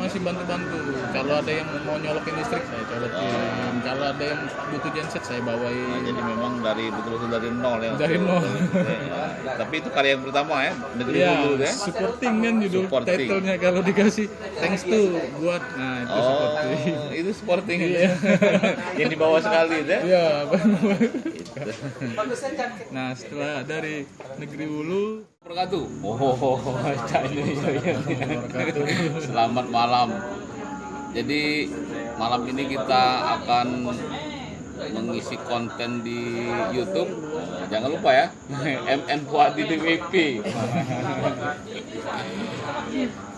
masih bantu-bantu. Kalau ada yang mau nyolokin listrik saya colokin. Kalau ada yang butuh genset saya bawain. Nah, jadi memang dari betul-betul dari nol ya. Dari nol. Tapi itu karya yang pertama ya, Negeri Ya, Hulu ya. supporting kan judul Supporting. title-nya kalau dikasih thanks to buat itu supporting. Itu sporting Iya. yang dibawa sekali ya. Iya, nah setelah dari Negeri Hulu Wabarakatuh. Selamat malam. Jadi malam ini kita akan mengisi konten di YouTube. Jangan lupa ya, MN Fuadi DWP.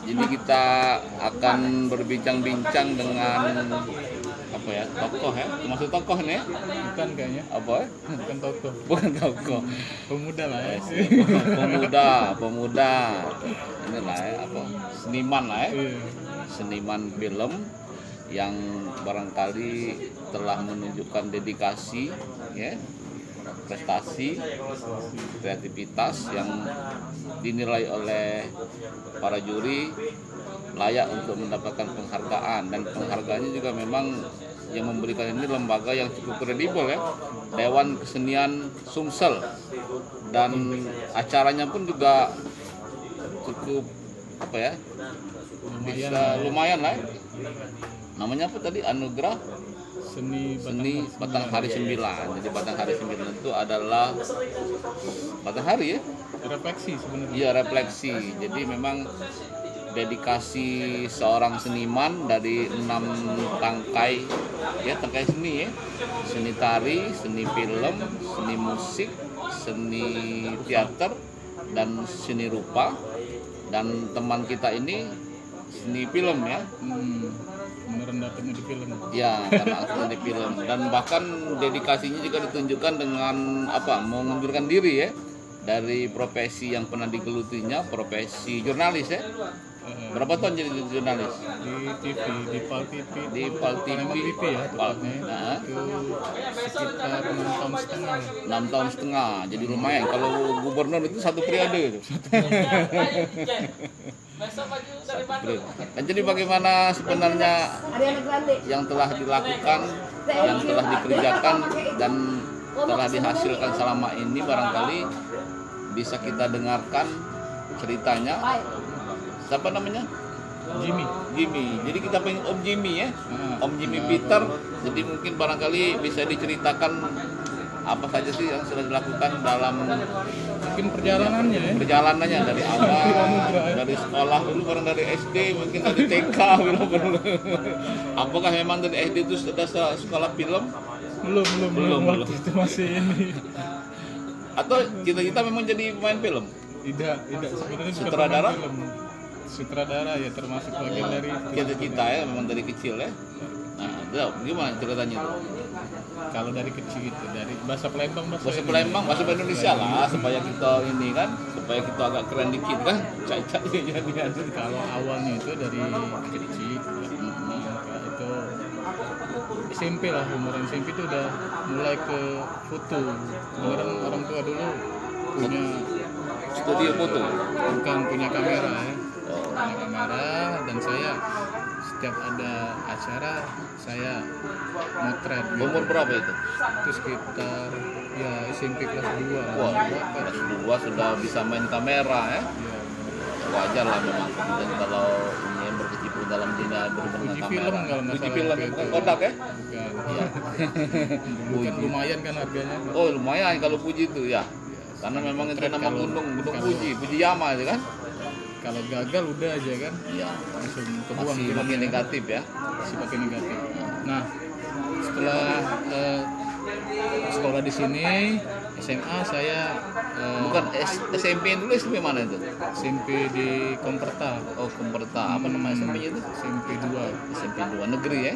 Jadi kita akan berbincang-bincang dengan apa ya, tokoh ya, termasuk tokoh nih ya. bukan kayaknya, Apa? bukan tokoh, Bukan tokoh. pemuda lah ya. pemuda ini lah ya, apa, seniman lah ya, Iya. seniman film yang barangkali telah menunjukkan dedikasi ya, prestasi, kreativitas yang dinilai oleh para juri layak untuk mendapatkan penghargaan, dan penghargaannya juga memang yang memberikan ini lembaga yang cukup kredibel ya, Dewan Kesenian Sumsel, dan acaranya pun juga cukup apa ya, bisa lumayan lah ya. Namanya apa tadi, Anugerah Seni Batanghari 9. Jadi Batanghari 9 itu adalah Batanghari ya, Refleksi sebenarnya. iya refleksi. Jadi memang dedikasi seorang seniman dari 6 tangkai ya, tangkai seni ya, seni tari, seni film, seni musik, seni teater, dan seni rupa. Dan teman kita ini seni film ya, Beneran dapetnya di film. ya karena aktor di film, dan bahkan dedikasinya juga ditunjukkan dengan apa, mengundurkan diri ya dari profesi yang pernah digelutinya, profesi jurnalis ya. Berapa tahun jadi jurnalis? Di TV, di PAL TV. Di PAL TV. Palembang TV ya PAL. tepatnya. Nah. Itu sekitar 6 tahun setengah. 6 tahun setengah, jadi lumayan. Kalau gubernur itu 1 periode itu. Dan jadi bagaimana sebenarnya yang telah dilakukan, yang telah dikerjakan, dan telah dihasilkan selama ini, barangkali bisa kita dengarkan ceritanya. Siapa namanya? Jimmy. Jadi kita pengen Om Jimmy ya, Om Jimmy Peter. Jadi mungkin barangkali bisa diceritakan apa saja sih yang sudah dilakukan dalam Mungkin perjalanannya dari awal, dari sekolah dulu, barang dari SD, mungkin dari TK, apakah memang dari SD itu sudah sekolah film? belum waktu itu masih ini. Atau cita-cita memang jadi pemain film? Tidak sebenarnya bukan Sutradara? pemain film. Sutradara ya, termasuk bagian dari Cita-cita ya, memang dari kecil ya. Nah, itu gimana ceritanya itu? kalau dari kecil gitu, dari bahasa Palembang, Bahasa Palembang, bahasa Indonesia lah, supaya kita ini kan, supaya kita agak keren dikit kan, cai-cai jadi. Kalau awalnya itu dari kecil, itu SMP lah, umur SMP itu udah mulai ke foto. Kebetulan orang tua dulu punya Studio foto. punya kamera ya, punya kamera, dan saya setiap ada acara saya motret gitu. Umur berapa itu? Itu sekitar ya SMP kelas 2. Wah, kelas 2 sudah bisa main kamera ya. Wajar lah memang. Dan kalau ini yang berkecimpung dalam dunia berhubungan Uji kamera. film kalau nggak Uji salah film, waktu bukan itu. Kodak ya? Bukan. Iya. Dulu kan lumayan kan harganya. Oh lumayan kalau Fuji itu ya. Karena memang itu nama Kalau- gunung Fuji Yama itu kan. Kalau gagal udah aja kan, Iya. langsung kebuang Masih filmnya. negatif ya. Masih pakai negatif. Nah, setelah sekolah di sini, SMA saya Bukan SMP dulu, SMP mana itu? SMP di Komperta, Oh Komperta. Apa nama SMP-nya itu? SMP 2. SMP 2 negeri ya.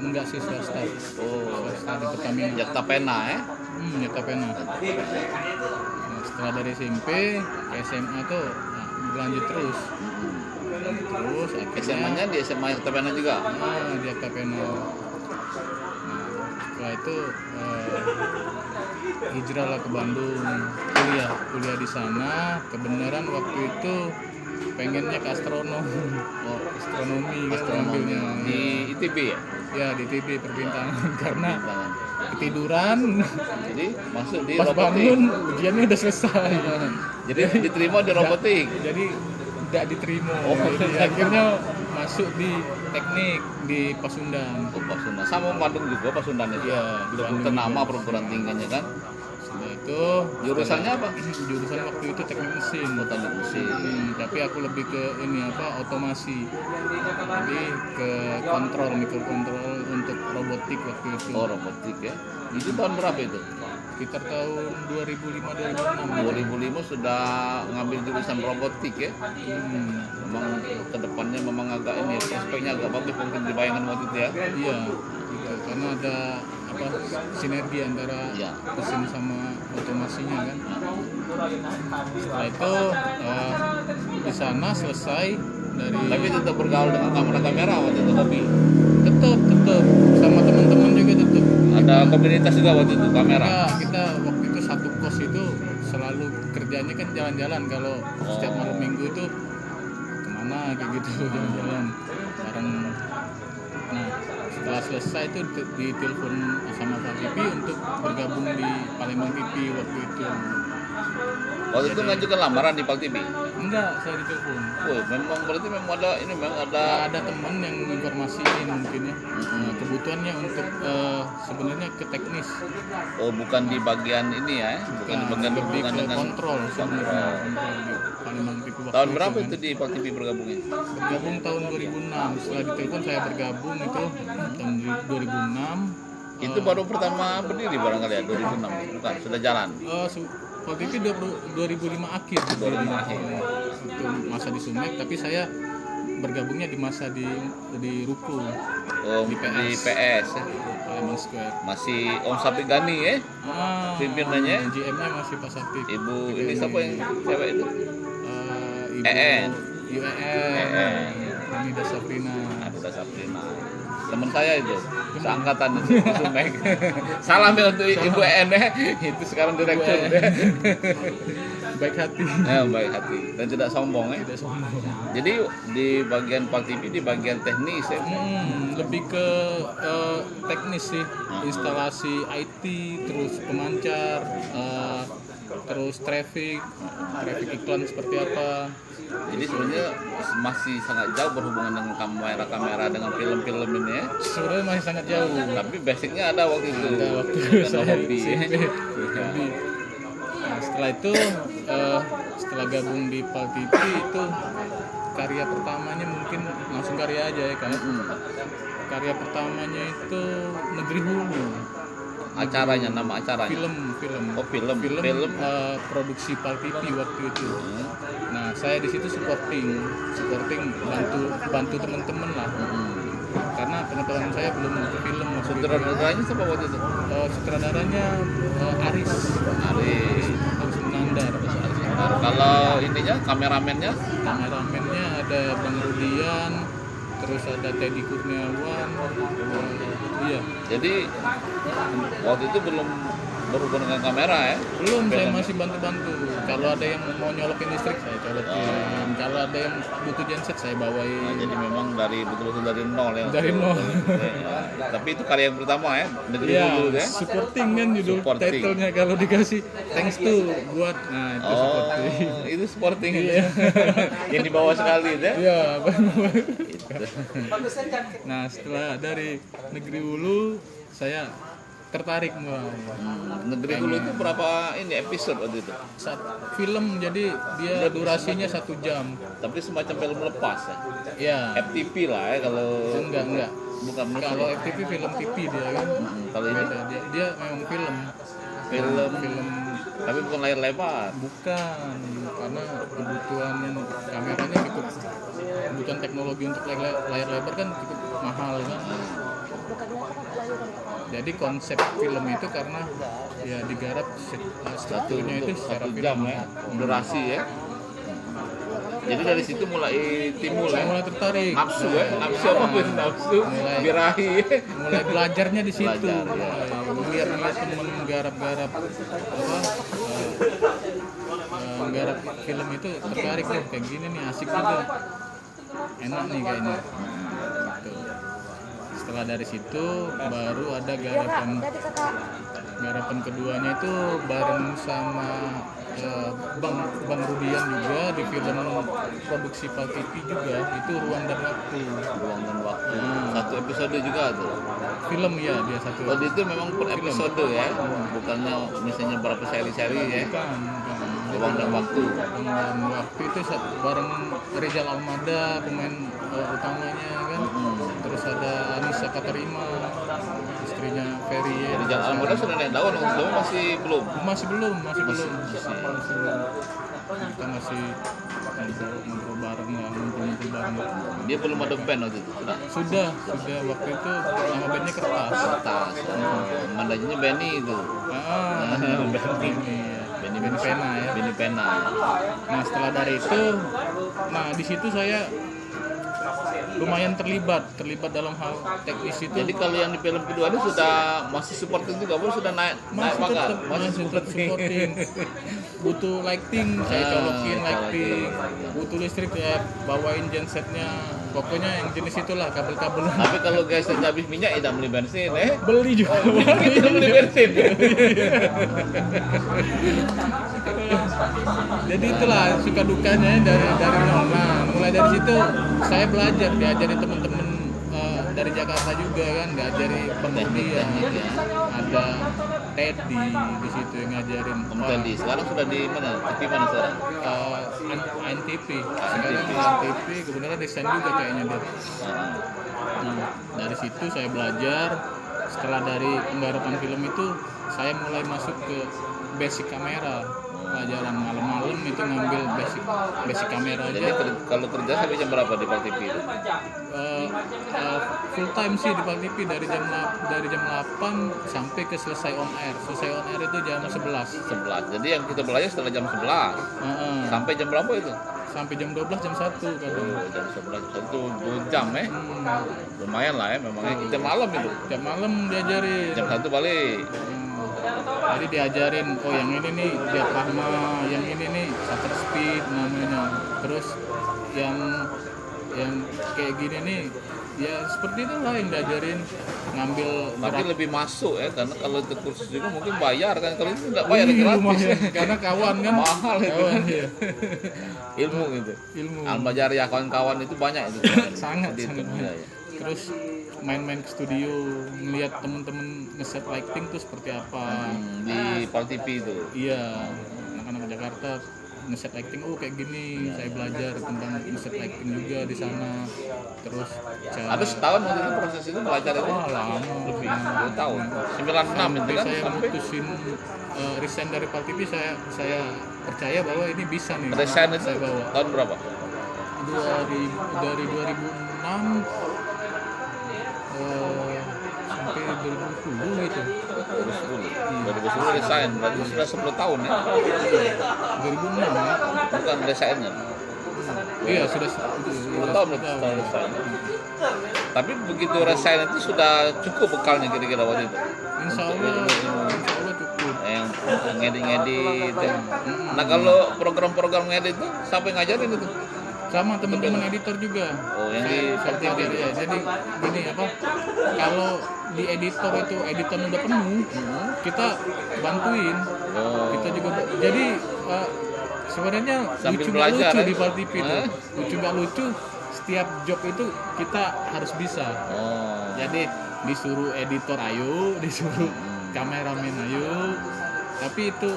Enggak sih, swasta. Oh, Swasta di Pertamina. Jakta Pena ya. Nyata pena. Nah, setelah dari SMP ke SMA tuh berlanjut terus. Akhirnya SMA-nya di SMA Jakta Pena juga. di Jakta Pena. Nah, setelah itu hijrah lah ke Bandung, kuliah di sana. Kebenaran waktu itu pengennya ke astronom. Oh, astronomi gitu astronomi ngambilnya. di ITB ya. Ya di TV perbintangan karena Perbintangan. ketiduran Jadi masuk di pas robotik. bangun ujiannya udah selesai. Jadi diterima di robotik. Jadi tidak diterima. Oh, Jadi akhirnya masuk di teknik di Pasundan. Oh, Pasundan. Sama Bandung juga Pasundan itu. Iya, di Udah Bandung ternama juga. perguruan tingginya kan. Setelah itu Jurusannya apa? Jurusan waktu itu teknik mesin. Teknik mesin. Tapi aku lebih ke ini otomasi. Jadi ke kontrol, mikrokontrol untuk robotik waktu itu. Oh, robotik ya. Itu tahun berapa itu? Sekitar tahun 2005-2006. 2005 sudah ngambil jurusan robotik ya. Memang kedepannya memang agak ini prospeknya agak bagus mungkin dibayangkan waktu itu ya. Iya, gitu. Karena ada sinergi antara Iya. mesin sama otomasinya kan. Setelah itu di sana selesai dari Tapi tetap bergaul dengan kamera-kamera waktu itu tapi tetap sama teman-teman juga tetap. ada komunitas juga waktu itu kamera. Kita waktu itu satu kos itu selalu kerjanya kan jalan-jalan kalau setiap malam minggu itu kemana kayak gitu jalan-jalan bareng. Nah setelah selesai itu ditelepon sama Pak TV untuk bergabung di Palembang TV waktu itu. Waktu itu ngajukan lamaran di Pak TV. Enggak, saya ditelepon. Wah, memang berarti memang ada ini memang ada Ada teman yang informasiin mungkin ya. Nah, kebutuhannya untuk sebenarnya ke teknis. oh bukan di bagian ini ya, bukan di bagian lebih hubungan ke dengan kontrol sebenarnya. Kontrol di Palembang TV waktu tahun berapa kan. itu di Pak TV bergabungnya? Bergabung tahun 2006. Setelah ditelepon saya bergabung itu tahun 2006. Itu baru pertama berdiri barangkali ya 2006 bukan sudah jalan. Waktu itu 2005 akhir. 2005 akhir. Itu masa di Sumek, tapi saya bergabungnya di masa di Ruko. Oh, Di di PS. PS ya. Palembang Square. Masih Om Sapi Gani ya. Pimpinannya? GM-nya masih Pak Sakti. Ibu ini siapa yang cewek itu? Ibu EN. UEN. Hamida Sabrina. Ada Sabrina. Teman saya itu, seangkatan itu di Sumek. Salam ya untuk Ibu EN ya. Itu sekarang direktur ya. Baik hati. Baik hati dan tidak sombong ya. Tidak sombong. Jadi di bagian Pak TV di bagian teknis ya. Lebih ke teknis sih, instalasi IT, terus pemancar, terus traffic iklan seperti apa. Jadi sebenarnya masih sangat jauh berhubungan dengan kamera dengan film-film ini ya. Sebenarnya masih sangat jauh. Tapi basicnya ada waktu itu. Ada waktu Karena saya hobi ya. SMP. Hobi. Nah, setelah itu setelah gabung di Pal TV itu karya pertamanya mungkin langsung karya aja ya kan. Karya pertamanya itu Negeri Hulu. Acaranya, nama acaranya. Film. Oh, film. Produksi Pal TV waktu itu. Nah, saya di situ supporting bantu teman-teman lah. Karena pengetahuan saya belum ke film waktu itu. Sutradaranya siapa waktu itu? Sutradaranya Aris Menandar. Kalau ininya kameramennya Kameramennya ada Bang Rudian, terus ada Teddy Kurniawan. Iya. jadi waktu itu belum berhubungan dengan kamera ya. Belum, saya masih bantu-bantu. Kalau ada yang mau nyolokin listrik saya colokin. Kalau ada yang butuh genset saya bawain. Nah, jadi memang betul-betul dari nol ya. Dari nol. Ya. Tapi itu karya yang pertama ya, Negeri Iya, Hulu ya. supporting kan judul Supporting. title-nya kalau dikasih thanks to buat. Nah, itu supporting. Itu sporting Iya. yang di bawah sekali itu ya. Iya, Itu. nah setelah dari Negeri Hulu saya tertarik mulai. Negeri Hulu itu berapa ini episode waktu itu? Film jadi dia durasinya 1 jam. Tapi semacam film lepas ya. Ya. FTP lah ya kalau Enggak. bukan musik. Kalau FTV film TV dia kan. Kalau ini Beda. Dia memang film. film tapi bukan layar lebar. Bukan, karena kebutuhan kameranya cukup, kebutuhan teknologi untuk layar lebar kan cukup mahal kan. Jadi konsep film itu karena ya digarap strukturnya itu secara 1 jam film. ya durasi ya. Jadi dari situ mulai timbul Saya ya. mulai tertarik. Nafsu ya, nafsu apa pun nafsu, birahi. Mulai belajarnya di situ. Belajar, ya. Lihat temen garap-garap menggarap film itu tertarik nih kayak gini nih asik juga. enak nih kayaknya gitu. Setelah dari situ baru ada garapan keduanya itu bareng sama Bang Rudian juga di film produksi Pal TV juga, itu Ruang dan Waktu. Satu episode juga tuh. Film ya dia satu. Oh itu memang per episode ya, bukannya misalnya berapa seri-seri ya. Bukan. Ruang dan Waktu. Ruang dan Waktu itu bareng Rizal Almada pemain utamanya kan. Terus ada Anissa Katarima, istrinya Ferry ya. Rizal Almada sudah naik daun, tapi masih belum. Masih belum. Kita masih ngobrol bareng lah, ngumpul bareng. Dia belum ada band waktu itu. Sudah waktu itu nama bandnya Kertas. Mandanya Benny itu. Benny Pena ya. Benny Pena. Nah setelah dari itu, di situ saya lumayan terlibat dalam hal teknis itu. Jadi kalau yang di film kedua ini sudah masih supporting juga, sudah naik pangkat, masih tetap supporting. Butuh lighting, saya colokin lighting. Butuh listrik ya bawain gensetnya. Pokoknya yang jenis itulah kabel-kabel. Tapi kalau guys habis minyak tidak beli bensin, beli juga. Kita beli bensin. Jadi itulah suka dukanya dari nol. Nah, mulai dari situ saya belajar, diajari teman-teman dari Jakarta juga kan, diajari pengujian. Ada Teddy di situ yang ngajarin. Teddy sekarang sudah di mana? TV mana sekarang? ANTV. Sekarang ANTV kebenaran desain juga kayaknya dia. Dari situ saya belajar. Setelah dari penggarapan film itu saya mulai masuk ke basic kamera. Pelajaran malam-malam itu ngambil basic kamera aja. Jadi kalau kerja sampai jam berapa di Pal TV itu? Full time sih di Pal TV dari jam 8 sampai ke selesai on air. Selesai on air itu jam 11. Jadi yang kita belajar setelah jam 11. Sampai jam berapa itu? Sampai jam 12, jam 1 kadang. Jam 11, 2 jam lumayan lah ya memangnya. Kita malam itu. Jam malam diajarin. Jam 1 balik. Jadi diajarin, yang ini nih diafragma, yang ini nih shutter speed namanya. Terus yang kayak gini nih, ya seperti itu lah yang diajarin, ngambil tapi lebih masuk ya, karena kalau itu kursus juga mungkin bayar kan, kalau itu nggak bayar gratis ya. Karena kawan kan mahal itu kan. Ilmu gitu. Al-Majariyah kawan-kawan itu banyak itu. sangat banyak. Ya. Terus main-main ke studio, ngelihat temen-temen ngeset lighting tuh seperti apa di Pal TV itu. Iya, anak-anak Jakarta ngeset lighting kayak gini. Saya belajar tentang ngeset lighting juga di sana. Terus ada setahun waktu itu proses itu belajar itu. Lama lebih 2 tahun. 96 itu kan saya sampai mutusin resign dari Pal TV. Saya percaya bahwa ini bisa nih. Resign itu saya bawa. Tahun berapa? Dari 2006 sampai 2010 gitu. 2010 resign, berarti sudah 10 tahun ya? 2006 ya? Bukan resignnya? Iya, sudah 10 tahun resign. Tapi begitu resign itu sudah cukup bekalnya kira-kira waktu itu? Insya Allah cukup. Yang ngedit. Nah kalau program-program ngedit itu siapa yang ngajarin itu? Sama teman-teman editor juga. Yang di Pal TV ya. Jadi gini kalau di editor itu editor udah penuh, kita bantuin. Kita juga jadi sebenarnya lucu nggak lucu di Pal TV itu. Lucu nggak lucu, setiap job itu kita harus bisa. Jadi disuruh editor ayo, disuruh kameramen ayo. Tapi itu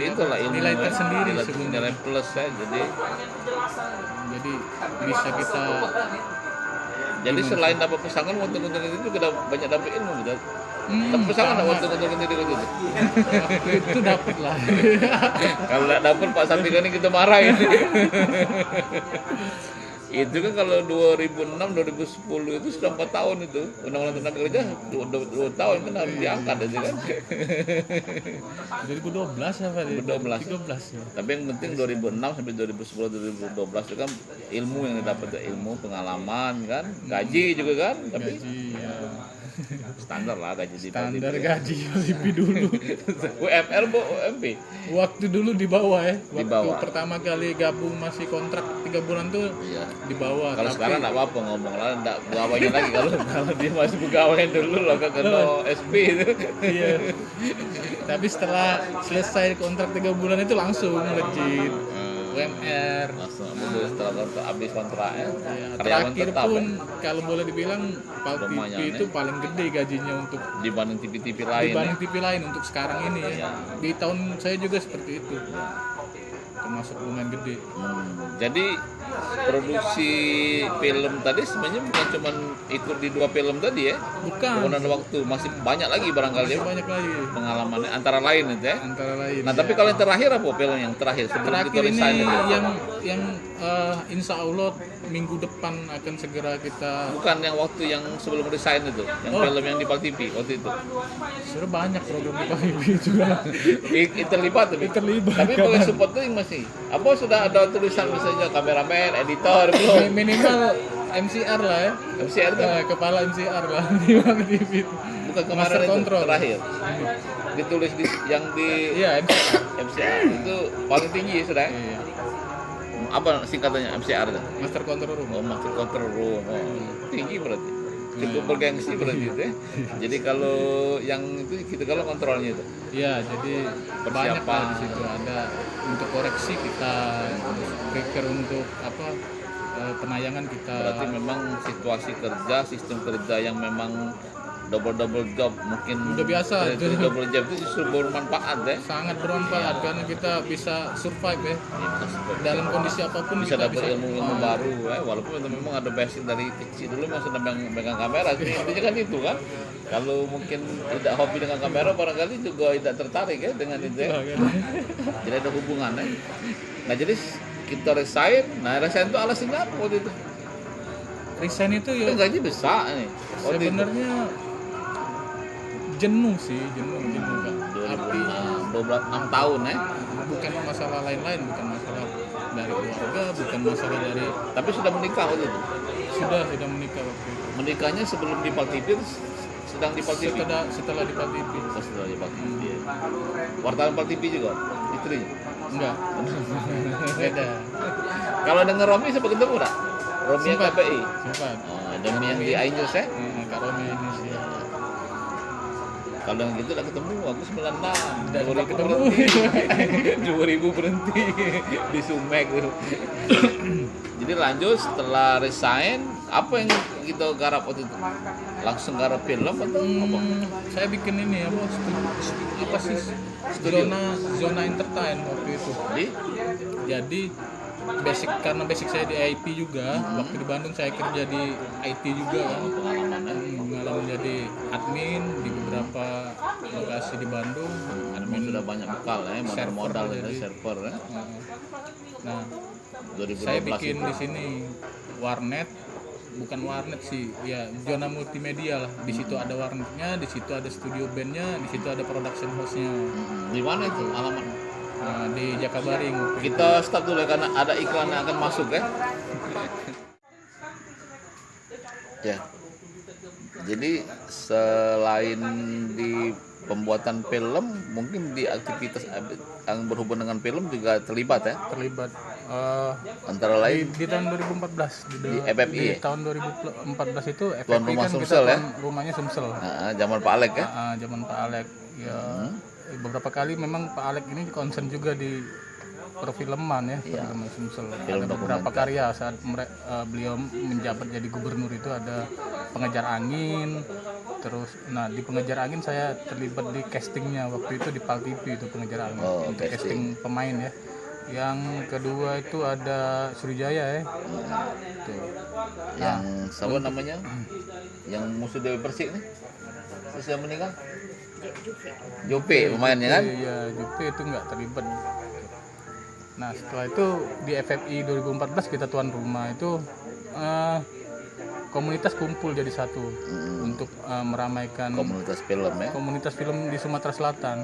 itulah nilai tersendiri nilai plus ya. Jadi bisa kita. Jadi selain dapat pesangon, untuk itu juga banyak dapat ilmu gitu. Dapat pesangon nggak untuk itu? Itu dapat lah. Kalau nggak dapat Pak Sampingani kita marahin. Itu kan kalau 2006 2010 itu sudah 4 tahun itu undang-undang tenaga kerja 2 tahun kan harus diangkat aja kan. 2012 apa ya? 2013 ya. Tapi yang penting 2006 sampai 2010 2012 itu kan ilmu yang didapat, ilmu pengalaman kan, gaji juga kan, tapi gaji ya. Standar lah gaji di Standar TV. gaji TV dulu. UMR bu UMP. Waktu dulu di bawah ya. Di Waktu bawah. pertama kali gabung masih kontrak 3 bulan tuh Iya. di bawah. Kalau Tapi sekarang nggak apa-apa ngomong lah, nggak pegawainya lagi kalau dia masih pegawai dulu lah kan kena SP itu. iya. Tapi setelah selesai kontrak 3 bulan itu langsung legit UMR. Langsung setelah kontrak habis kontraknya Ya, karyawan terakhir tetap pun ya, kalau boleh dibilang Pal Lumayan, TV itu ya. paling gede gajinya untuk dibanding TV-TV lain. dibanding TV lain untuk sekarang ini ya. Iya. Di tahun saya juga seperti itu. Termasuk lumayan gede. Jadi produksi film tadi sebenarnya bukan cuma ikut di 2 film tadi ya. Bukan. Penggunaan waktu masih banyak lagi barangkali Masih ya, banyak lagi pengalamannya antara lain itu ya. antara lain. Nah, tapi kalau yang terakhir apa film yang terakhir sebelum terakhir kita ini resign itu? yang insya Allah minggu depan akan segera kita Bukan yang waktu yang sebelum resign itu, yang Oh. film yang di Pal TV waktu itu. sudah banyak program di TV juga. Terlibat tapi. Terlibat. Tapi pakai supporting masih. Apa sudah ada tulisan misalnya kameramen, editor belum? Minimal MCR lah ya. MCR itu Kepala MCR lah di TV itu. bukan kemarin Master itu control. terakhir. Ditulis di yang di Iya, MCR. MCR itu paling tinggi ya sudah. Iya. Apa singkatannya MCR itu? Master control room. Oh, master control room. Oh, tinggi berarti. Cukup bergengsi berarti itu ya. Jadi kalau yang itu kita kalau kontrolnya itu. Iya, jadi banyak lah di situ ada untuk koreksi kita, prepare untuk apa penayangan kita. Berarti memang situasi kerja, sistem kerja yang memang double job mungkin Udah biasa. itu double job itu justru bermanfaat ya. sangat bermanfaat karena kita bisa survive ya dalam kondisi apapun Bisa kita dapat ilmu baru ya, walaupun itu memang ada basic dari kecil dulu memang sudah megang kamera intinya kan itu kan. Kalau mungkin tidak hobi dengan kamera barangkali juga tidak tertarik ya dengan itu ya. Jadi ada hubungannya. Nah jadi kita resign, resign itu alasannya apa waktu itu? resign itu ya Kan gaji besar nih waktu itu. sebenarnya jenuh kan. Tapi 6 tahun ya. bukan masalah lain-lain, bukan masalah dari keluarga, bukan masalah dari Tapi sudah menikah waktu itu. sudah menikah waktu itu. Menikahnya sebelum di Pal TV, sedang di Pal TV. Setelah di TV. Oh, setelah di Pal TV. Ya. Wartawan Pal TV juga istrinya. Enggak. Beda. Kalau denger Romi sempat ketemu enggak? Romi yang Sempat. KPI. Sempat. Oh, Romi yang di Ainjos ya. Kak Romi ini sih. Kalau yang gitu udah ketemu, aku 96. Udah 2000 ketemu. berhenti. 2000 berhenti di Sumek tuh. Jadi lanjut setelah resign, apa yang kita garap waktu itu? Langsung garap film atau apa? Saya bikin ini apa sih Studio. zona entertain waktu itu. Jadi karena basic saya di IT juga, waktu di Bandung saya kerja di IT juga kan. Pengalaman jadi admin di beberapa lokasi di Bandung. Admin sudah banyak bekal ya, modal Server itu jadi. server ya. Nah, 2012 saya bikin itu. di sini warnet, bukan warnet sih, ya zona multimedia lah. Di situ ada warnetnya, di situ ada studio bandnya, di situ ada production house-nya. Di mana itu alamatnya? Nah, di Jakabaring. waktu itu. Kita start dulu ya, karena ada iklan yang akan masuk ya. Ya. Jadi selain di pembuatan film, mungkin di aktivitas yang berhubungan dengan film juga terlibat ya. terlibat Antara lain di tahun 2014 Di FFI di ya? tahun 2014 itu FFI Tuan rumah kan kita Sumsel ya? tuan rumahnya Sumsel. Zaman Pak Alek ya. Zaman Pak Alek ya beberapa kali memang Pak Alek ini concern juga di perfilman ya, perfilman Sumsel. Film Ada beberapa dokumenter. karya saat beliau menjabat jadi gubernur itu ada Pengejar Angin. Terus di Pengejar Angin saya terlibat di castingnya waktu itu di Pal TV itu Pengejar Angin untuk casting pemain ya. Yang kedua itu ada Sriwijaya ya. Tuh. Yang siapa namanya? Yang musuh Dewi Persik nih. Terus yang meninggal? Jope pemainnya kan? Iya, Jupe itu nggak terlibat. Nah setelah itu di FFI 2014 kita tuan rumah itu komunitas kumpul jadi satu untuk meramaikan Komunitas film ya. komunitas film di Sumatera Selatan.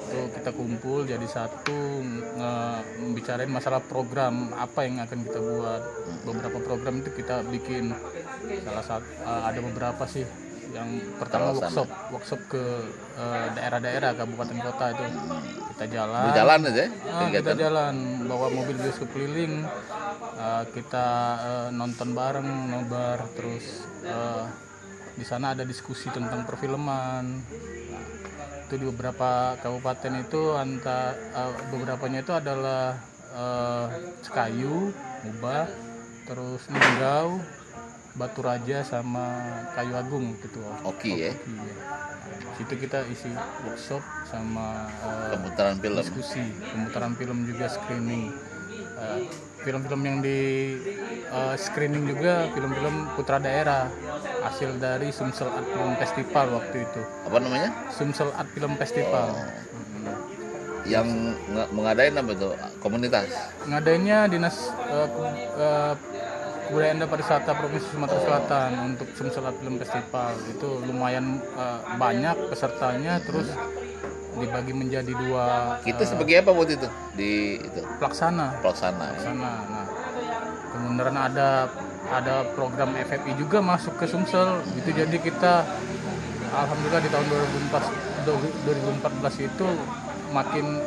Itu kita kumpul jadi satu membicarain masalah program apa yang akan kita buat. Beberapa program itu kita bikin. Salah satu ada beberapa sih yang pertama Terlaksana. workshop ke daerah-daerah kabupaten kota itu kita jalan. Berjalan aja ya, Kita kegiatan. jalan bawa mobil bioskop keliling, kita nonton bareng, nobar, terus di sana ada diskusi tentang perfilman. Itu di beberapa kabupaten itu beberapanya itu adalah Sekayu, Mubah, terus Ninggau, Batu Raja sama Kayu Agung gitu. Oke ya, Iya. Situ kita isi workshop sama pemutaran film. diskusi, pemutaran film juga screening. Film-film yang di screening juga film-film putra daerah hasil dari Sumsel Art Film Festival waktu itu. Apa namanya? Sumsel Art Film Festival. Yang mengadain apa itu? Komunitas. Ngadainnya Dinas Kebudayaan dan Pariwisata Provinsi Sumatera Selatan untuk Sumsel Art Film Festival. Itu lumayan banyak pesertanya, terus dibagi menjadi 2 Kita sebagai apa waktu itu di itu pelaksana. pelaksana ya? Nah, kemudian ada program FFI juga masuk ke Sumsel. Itu jadi kita alhamdulillah di tahun 2014 itu makin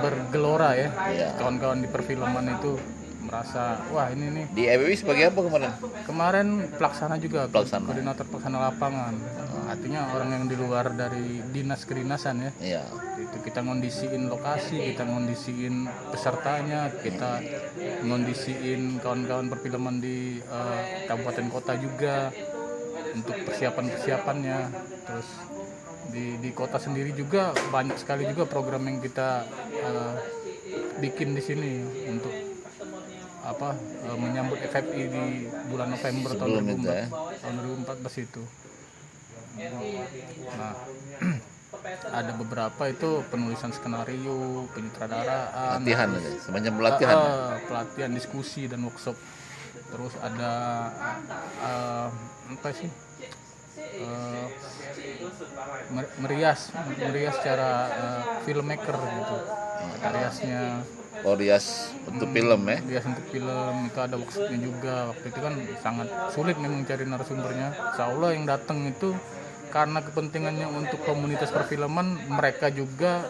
bergelora ya. Iya. Kawan-kawan di perfilman itu merasa wah ini nih. Di EWI sebagai apa kemarin? Kemarin pelaksana juga, Pelaksana. koordinator pelaksana lapangan. Artinya orang yang di luar dari dinas kedinasan ya. Iya. Itu kita ngondisiin lokasi, kita ngondisiin pesertanya, kita ngondisiin kawan-kawan perfilman di kabupaten kota juga untuk persiapannya. Terus di kota sendiri juga banyak sekali juga program yang kita bikin di sini untuk menyambut FFI di bulan November Sebelum itu ya. tahun 2014 itu. Nah, ada beberapa itu penulisan skenario, penyutradaraan, Latihan aja, semacam pelatihan. pelatihan diskusi dan workshop. Terus ada merias secara filmmaker gitu. Riasnya Rias untuk film ya. rias untuk film itu ada workshopnya juga. Waktu itu kan sangat sulit memang cari narasumbernya. Insya Allah yang datang itu karena kepentingannya untuk komunitas perfilman, mereka juga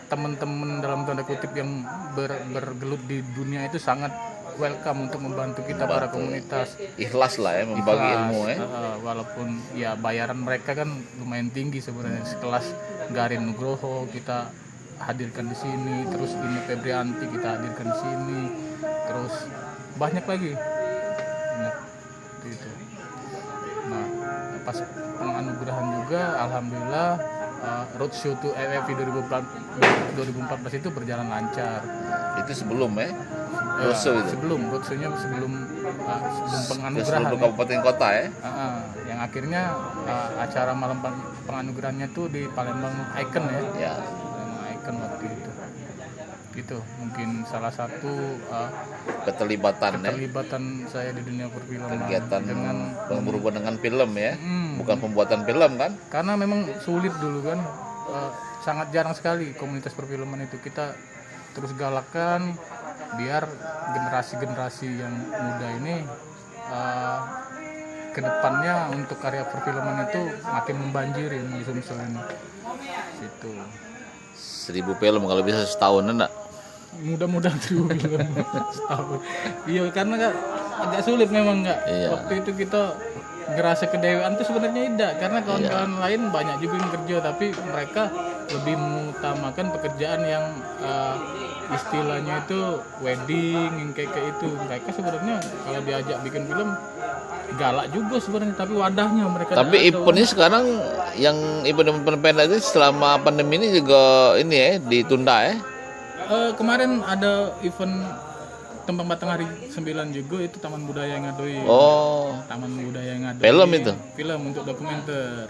teman-teman dalam tanda kutip yang bergelut di dunia itu sangat welcome untuk membantu kita para komunitas. Ikhlas lah ya membagi Ikhlas, ilmu ya. walaupun ya bayaran mereka kan lumayan tinggi sebenarnya. Sekelas Garin Nugroho kita hadirkan di sini, terus Ine Febrianti kita hadirkan di sini, terus banyak lagi. Gitu. Nah, pas penganugerahan juga alhamdulillah roadshow to EWFI 2014 itu berjalan lancar. Itu sebelum ya. Roadshow itu. Roadshow-nya sebelum penganugerahan. Seluruh kabupaten kota ya. Yang akhirnya acara malam penganugerahannya tuh di Palembang Icon ya. Ya. Palembang Icon waktu itu. Gitu, mungkin salah satu Keterlibatan saya di dunia perfilman kegiatan dengan berhubungan dengan film ya. Bukan pembuatan film kan. karena memang sulit dulu kan, sangat jarang sekali komunitas perfilman itu. Kita terus galakkan biar generasi-generasi yang muda ini kedepannya untuk karya perfilman itu makin membanjiri di Sumsel ini. Situ. 1000 film kalau bisa setahun enggak? Mudah-mudahan 1000 film setahun. Iya, karena agak sulit memang nggak. Iya. Waktu itu kita ngerasa kedewaan tuh sebenarnya tidak, karena kawan-kawan lain banyak juga yang kerja, tapi mereka lebih mengutamakan pekerjaan yang istilahnya itu wedding, yang kayak itu. Mereka sebenarnya kalau diajak bikin film galak juga sebenarnya, tapi wadahnya mereka. Tapi eventnya sekarang yang event pendek itu selama pandemi ini juga ini ya ditunda ya. Kemarin ada event Tembang Batanghari 9 juga, itu Taman Budaya Ngadoi. Oh, Taman Budaya Ngadoi. film itu? Film untuk dokumenter.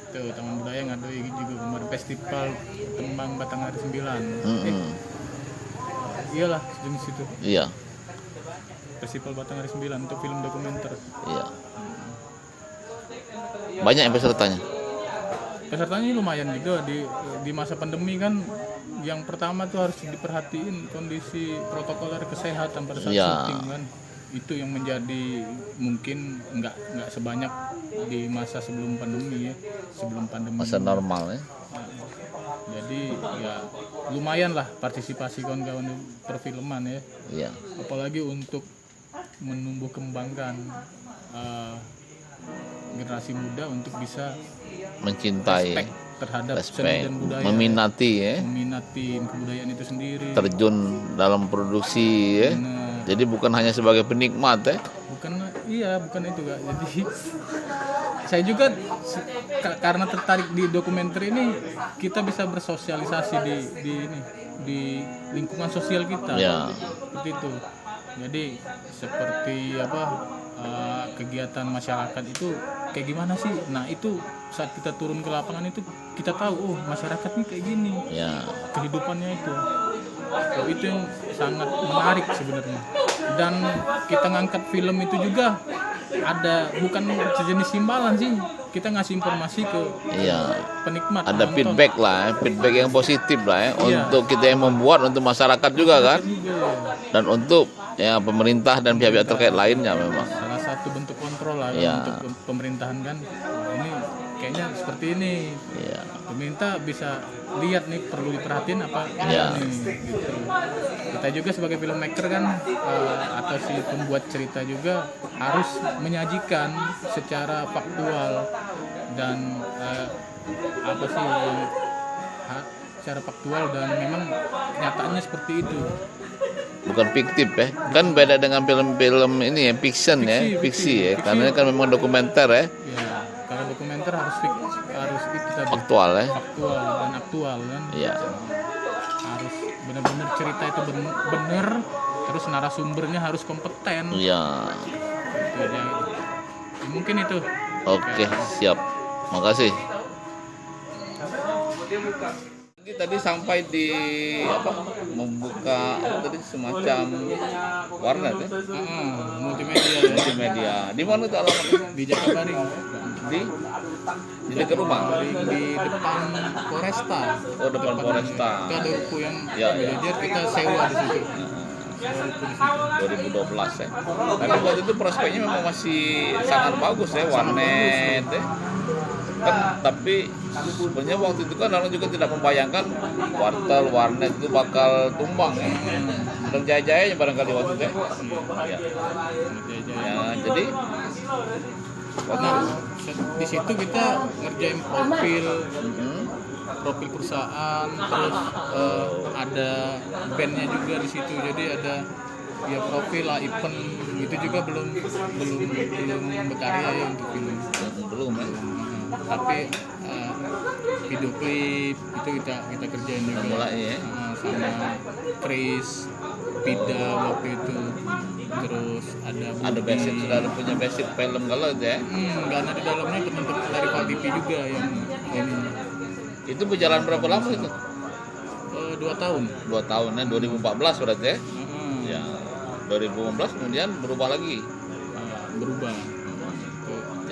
Tuh, Taman Budaya Ngadoi juga kemarin festival Tembang Batanghari 9. Iyalah, jenis itu. iya, Festival Batanghari 9 untuk film dokumenter. iya. Banyak yang pesertanya. Pesertanya lumayan juga di masa pandemi kan. Yang pertama tuh harus diperhatiin kondisi protokoler kesehatan pada saat Iya. syuting kan. itu yang menjadi mungkin nggak sebanyak di masa sebelum pandemi ya, Masa normal ya. Jadi ya lumayan lah partisipasi kawan-kawan di perfilman ya. Iya. Apalagi untuk menumbuh kembangkan generasi muda untuk bisa Mencintai, respect terhadap seni respect, dan budaya, meminati ya, meminati kebudayaan itu sendiri. terjun dalam produksi ya. Benar. Jadi bukan hanya sebagai penikmat ya. Bukan itu Kak. Jadi saya juga karena tertarik di dokumenter ini, kita bisa bersosialisasi di lingkungan sosial kita. Ya. Seperti itu. Jadi seperti kegiatan masyarakat itu kayak gimana sih? Nah, itu saat kita turun ke lapangan itu kita tahu masyarakat ini kayak gini. Ya. Kehidupannya itu. Itu yang sangat menarik sebenarnya. Dan kita ngangkat film itu juga ada bukan sejenis imbalan sih, kita ngasih informasi ke penikmat. Ada penonton. feedback lah, feedback yang positif lah ya, Iya. untuk kita yang membuat, untuk masyarakat juga kan, Juga, dan untuk ya pemerintah dan pihak-pihak terkait lainnya memang. salah satu bentuk kontrol lah Iya. untuk pemerintahan kan. Nah, ini kayaknya seperti ini. Ya. Pemerintah bisa lihat nih perlu diperhatiin apa Iya. nih gitu. Kita juga sebagai filmmaker kan atau si pembuat cerita juga harus menyajikan secara faktual dan secara faktual dan memang kenyataannya seperti itu. Bukan fiktif ya, kan beda dengan film-film ini ya, fiction ya, fiksi ya, karena ini kan memang dokumenter ya, Ya, kalau dokumenter harus itu tadi, faktual ya. faktual dan aktual kan. Iya. Harus benar-benar cerita itu benar, terus narasumbernya harus kompeten. Iya. Gitu aja. Mungkin itu. Oke, siap. Makasih. Tadi sampai di membuka tadi semacam warnet ya, Multimedia ya. multimedia. Di mana tuh alamatnya? Di Jakabaring. Di dekat rumah. Di depan Polresta. Oh, depan Polresta. Kita ada ruko yang Ya, ya. belajar, kita sewa di situ. 2012 ya. Tapi waktu itu prospeknya memang masih sangat bagus ya, warnet ya. Kan tapi sebenarnya waktu itu kan orang juga tidak membayangkan warnet itu bakal tumbang ya. Dan jaya-jayanya barangkali waktu itu ya. Ya, jadi Nah, di situ kita ngerjain profil perusahaan, terus ada bandnya juga di situ. Jadi ada ya profil lah, event itu juga belum berkarya ya untuk film. belum ya. Tapi video klip itu kita kerjain juga. Mulai ya. Sama Chris, Pida waktu itu. Terus ada basic, sudah punya basic film kalau itu ya. karena di dalamnya teman-teman dari Pak juga yang ini. Itu berjalan berapa lama itu? 2 tahun. 2 tahun ya, 2014 berarti ya. Ya, 2015 kemudian berubah lagi. Berubah.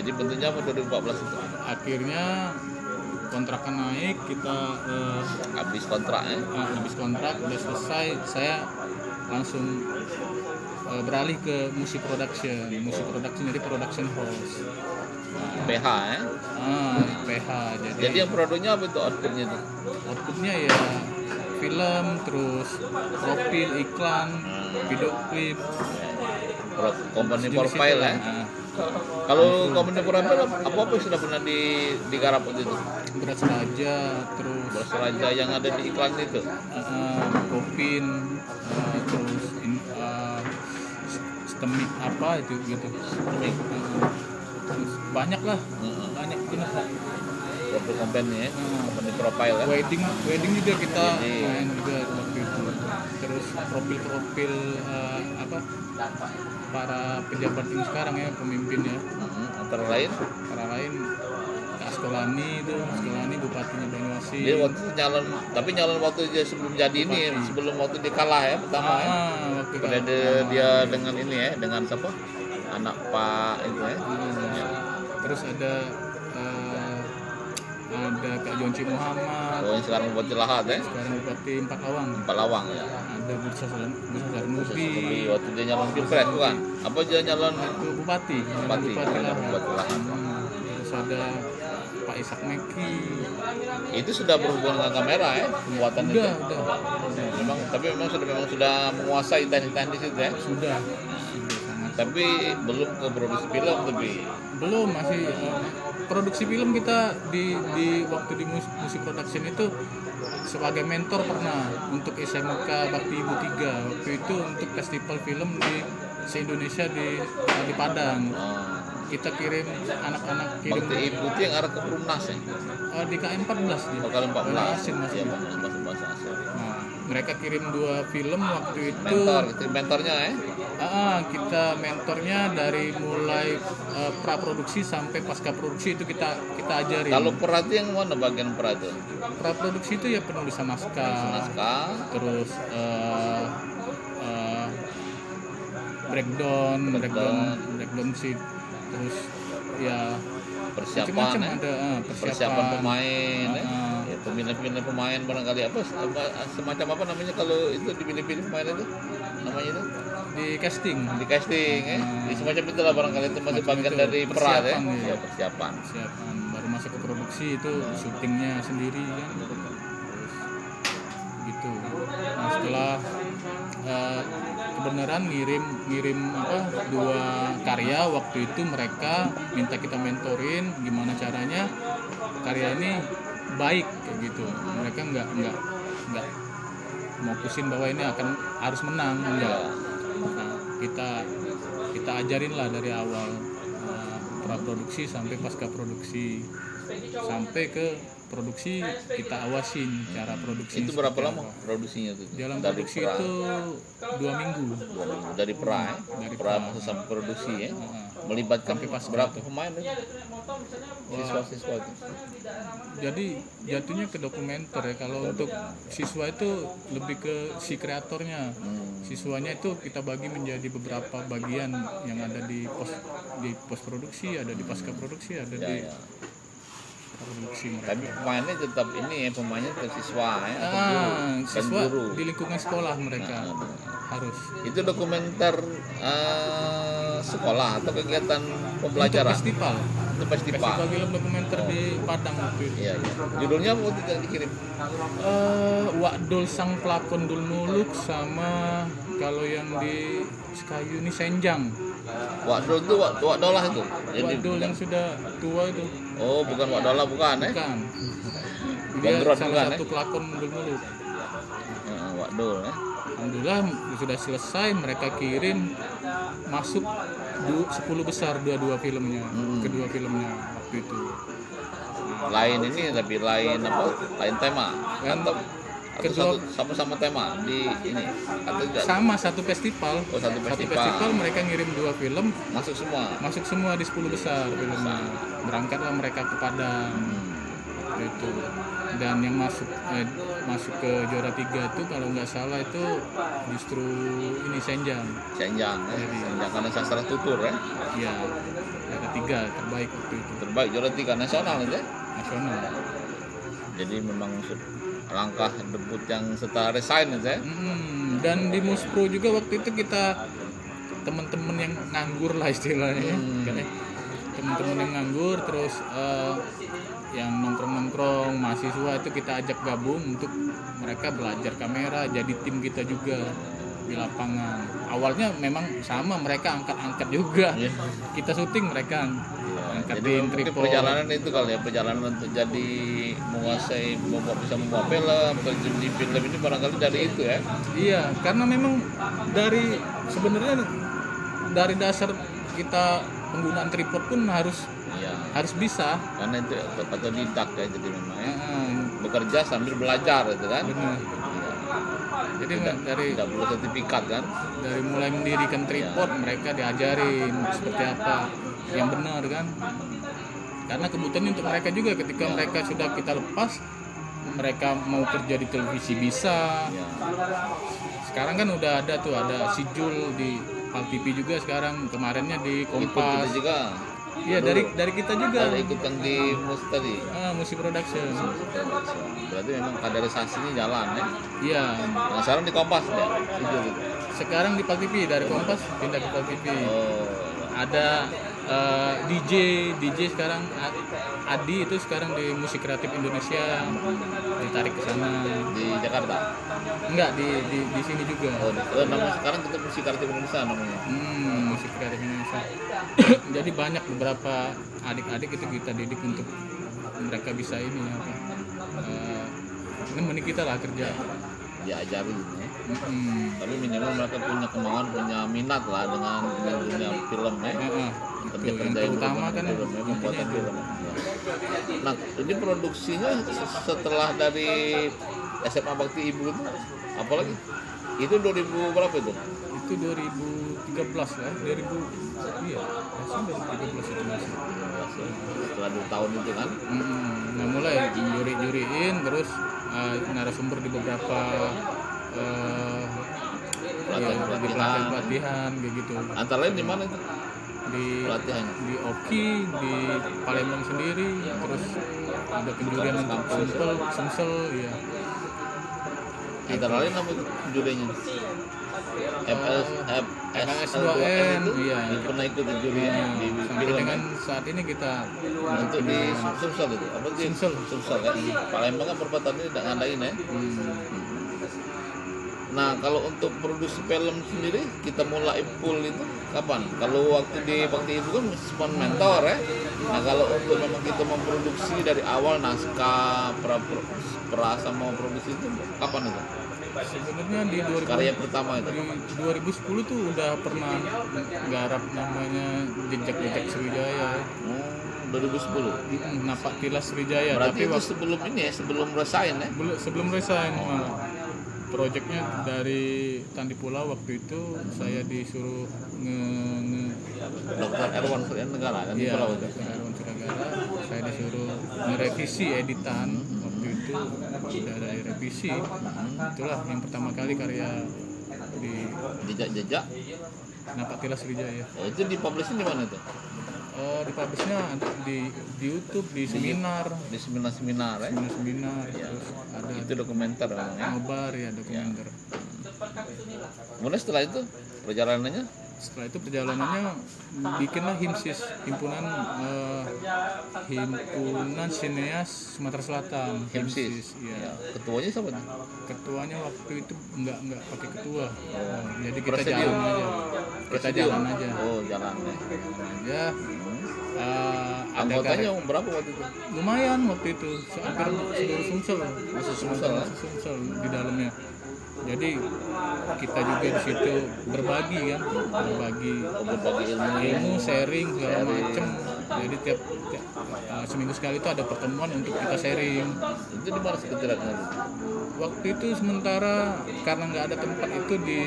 Jadi bentuknya apa 2014 itu? Akhirnya kontraknya naik, kita Habis kontrak ya. habis kontrak udah selesai, saya langsung beralih ke musik production jadi production house. PH ya. PH. Jadi yang produknya apa itu outputnya itu? Outputnya ya film, terus profil, iklan, video klip, Company sejenis profile itu ya. lah. Kalau company profile apa yang sudah pernah digarap waktu itu? Beras Raja, terus Beras Raja yang ada di iklan itu. Kopin, terus Stemik apa itu gitu. Stemik. Terus banyak lah, banyak jenis. Profil company ya, company profile ya. Wedding juga kita Wedding. main juga waktu itu. Terus profil para pejabat ini sekarang ya, pemimpinnya. Antara lain Kak Askolani bupatinya Banyuasin. dia waktu itu nyalon waktu dia sebelum jadi ini, sebelum waktu dia kalah ya pertama ya. Waktu Pada dia dengan ini ya, dengan siapa? Anak Pak itu ya. Terus ada ada Kak Jonci Muhammad, Oh, yang sekarang Bupati Lahat ya? sekarang Bupati Empat Lawang, Pak Lawang ya. ada Bursa Bupati Zarnubi, waktu dia nyalon pilpres bukan? Apa dia nyalon itu Bupati Bupati? Lahat. Bupati Lahat. Terus ada Pak Ishak Meki. Itu sudah berhubungan dengan kamera ya, pembuatan itu. Udah. Memang sudah menguasai teknik-teknik itu ya. Sudah. Tapi belum ke produksi film tapi. Belum, masih produksi film kita di waktu di musik production itu sebagai mentor pernah untuk SMK Bakti Ibu 3. Waktu itu untuk festival film di se-Indonesia di Padang. Kita kirim anak-anak kirim Bakti Ibu itu yang arah ke Perumnas ya. di KM14 dia. Kali 14. Asin masih. Iya, masih bahasa asing. Nah, mereka kirim 2 film waktu itu. Mentornya ya. Kita mentornya dari mulai praproduksi sampai pasca produksi itu kita ajarin. Kalau perhati yang mana bagian perhati? Praproduksi itu ya penulisan naskah, terus breakdown sih, terus ya persiapan ya? ada persiapan pemain ya, pemilihan pemain barangkali apa semacam apa namanya kalau itu dipilih-pilih pemain itu namanya itu di casting ya. Di semacam itulah barangkali itu masih bagian dari peran ya. Ya, persiapan baru masuk ke produksi itu syutingnya sendiri kan, terus gitu. Nah, setelah kebenaran ngirim 2 karya waktu itu, mereka minta kita mentorin gimana caranya karya ini baik kayak gitu. Mereka nggak mau pusing bahwa ini harus menang, enggak. Nah, kita ajarin lah dari awal praproduksi sampai pasca produksi sampai ke produksi, kita awasin cara produksi. Itu berapa lama produksinya itu? Dalam produksi itu 2 minggu. Dari pra sampai produksi ya. Melibatkan berapa pemain itu? Siswa-siswa itu. Jadi jatuhnya ke dokumenter ya. Kalau untuk siswa itu lebih ke si kreatornya. Siswanya itu kita bagi menjadi beberapa bagian yang ada di pos produksi, ada di pasca produksi, ada di produksi mereka. Tapi pemainnya tetap ini ya, pemainnya tetap siswa ya, siswa guru di lingkungan sekolah mereka harus. Itu dokumenter sekolah atau kegiatan pembelajaran? Festival Festival film dokumenter di Padang waktu itu. Iya. Judulnya apa tidak dikirim? Wakdol Sang Pelakon Dul Muluk, sama kalau yang di Sekayu ini Senjang. Wakdol itu Wakdolah itu. Wakdol yang sudah tua itu. Oh, bukan Wakdolah bukan ya? Bukan. Dia Gandrot salah bukan, satu pelakon Dul Muluk. Wakdol ya. Alhamdulillah sudah selesai, mereka kirim masuk 10 besar dua filmnya, kedua filmnya waktu itu. Lain ini tapi lain apa? Lain tema. Atau kedua sama-sama tema di ini atau tidak? Sama satu festival. Oh, satu festival. Mereka ngirim 2 film, masuk semua di 10 besar filmnya. Berangkatlah mereka ke Padang. Itu. Dan yang masuk ke juara 3 itu kalau nggak salah itu justru ini Senjang karena sastra tutur ya. Iya, juara 3 terbaik waktu itu. Terbaik juara 3 nasional itu ya? Nasional. Jadi memang langkah debut yang setelah resign itu ya. Dan di Muspro juga waktu itu kita teman-teman yang nganggur lah istilahnya. Teman-teman yang nganggur terus yang nongkrong-nongkrong mahasiswa itu kita ajak gabung untuk mereka belajar kamera, jadi tim kita juga di lapangan. Awalnya memang sama, mereka angkat-angkat juga. Kita syuting, mereka angkatin tripod. Perjalanan itu kali ya, perjalanan untuk jadi menguasai bisa membuat film, terjun di film ini barangkali dari itu ya. Iya, karena memang sebenarnya dari dasar kita penggunaan tripod pun harus bisa, karena itu otodidak ya, jadi memang bekerja sambil belajar itu kan. Benar. Jadi tidak perlu sertifikat kan, dari mulai mendirikan tripod mereka diajarin seperti apa yang benar kan, karena kebutuhan untuk mereka juga ketika mereka sudah kita lepas, mereka mau kerja di televisi bisa. Sekarang kan udah ada si Jul di Al TV juga sekarang, kemarinnya di Kompas juga. Iya, dari kita juga. Ada ikut yang di mus tadi. Musik production. Berarti memang kaderisasinya jalan ya. Iya. Nah, sekarang di Kompas ya. Itu gitu. Sekarang di Pak TV, dari Kompas pindah ke Pak TV. Oh. Ada DJ sekarang Adi itu sekarang di Musik Kreatif Indonesia, ditarik ke sana. Di Jakarta. Enggak, di sini juga. Namanya sekarang kita Musik Kreatif Indonesia namanya. Musik Kreatif Indonesia. Jadi banyak beberapa adik-adik itu kita didik untuk mereka bisa ini apa. Menemani kita lah kerja. Diajarin ya. Tapi minimal mereka punya kemauan, punya minat lah dengan dunia film ya. Yang terutama kan pembuatan film. Nah, ini produksinya setelah dari SMA Bakti Ibu itu apalagi? Itu 2000 berapa itu? Itu 2013 ya. 2013 itu masih. Setelah 2 tahun itu kan. Nah, mulai juri-juriin terus narasumber di beberapa pelatihan kayak gitu. Antara lain di mana itu? Di pelatihannya? Di Oki, di Palembang sendiri, terus ada penjurian untuk Sumsel ya. Antara lain apa itu jurinya? FS2N, iya. Pernah ikut juri di sampai film dengan saat ini kita untuk di Sumsel itu apa sih? Sumsel kan. Palembang kan perbatasan ini tidak ngadain ya. Nah, kalau untuk produksi film sendiri kita mulai full itu kapan? Kalau waktu di Bakti Ibu kan respon mentor ya. Nah, kalau untuk memang kita memproduksi dari awal naskah, perasa mau produksi itu kapan itu? Sebenarnya di karya pertama itu. Di 2010 tuh udah pernah garap namanya Jejak Sriwijaya. 2010. Napak Tilas Sriwijaya. Berarti itu sebelum ini ya, sebelum resign ya? Sebelum resign malah. Proyeknya dari Tandi Pulau waktu itu saya disuruh Dr. Erwan Negara kan di Pulau itu. Dr. Erwan Negara, saya disuruh merevisi editan waktu itu sudah ada revisi. Itulah yang pertama kali karya di Jejak Napak Tilas Sriwijaya. Itu dipublishing di mana itu? Dipublishnya di YouTube, di seminar ya. Seminar Terus ada itu dokumenter namanya. Nobar ya, dokumenter. Kemudian setelah itu perjalanannya bikinlah HIMSIS, himpunan Sineas Sumatera Selatan. HIMSIS ya. Ketuanya siapa nih? Ketuanya waktu itu enggak pakai ketua. Jadi kita jalan aja. Jalan ya. Anggotanya berapa waktu itu? Lumayan waktu itu, hampir seluruh Sumsel. Sumsel di dalamnya. Jadi kita juga di situ berbagi ilmu, sharing segala macem. Jadi tiap seminggu sekali itu ada pertemuan untuk kita sharing. Itu di mana sekretariatnya? Waktu itu sementara karena nggak ada tempat itu di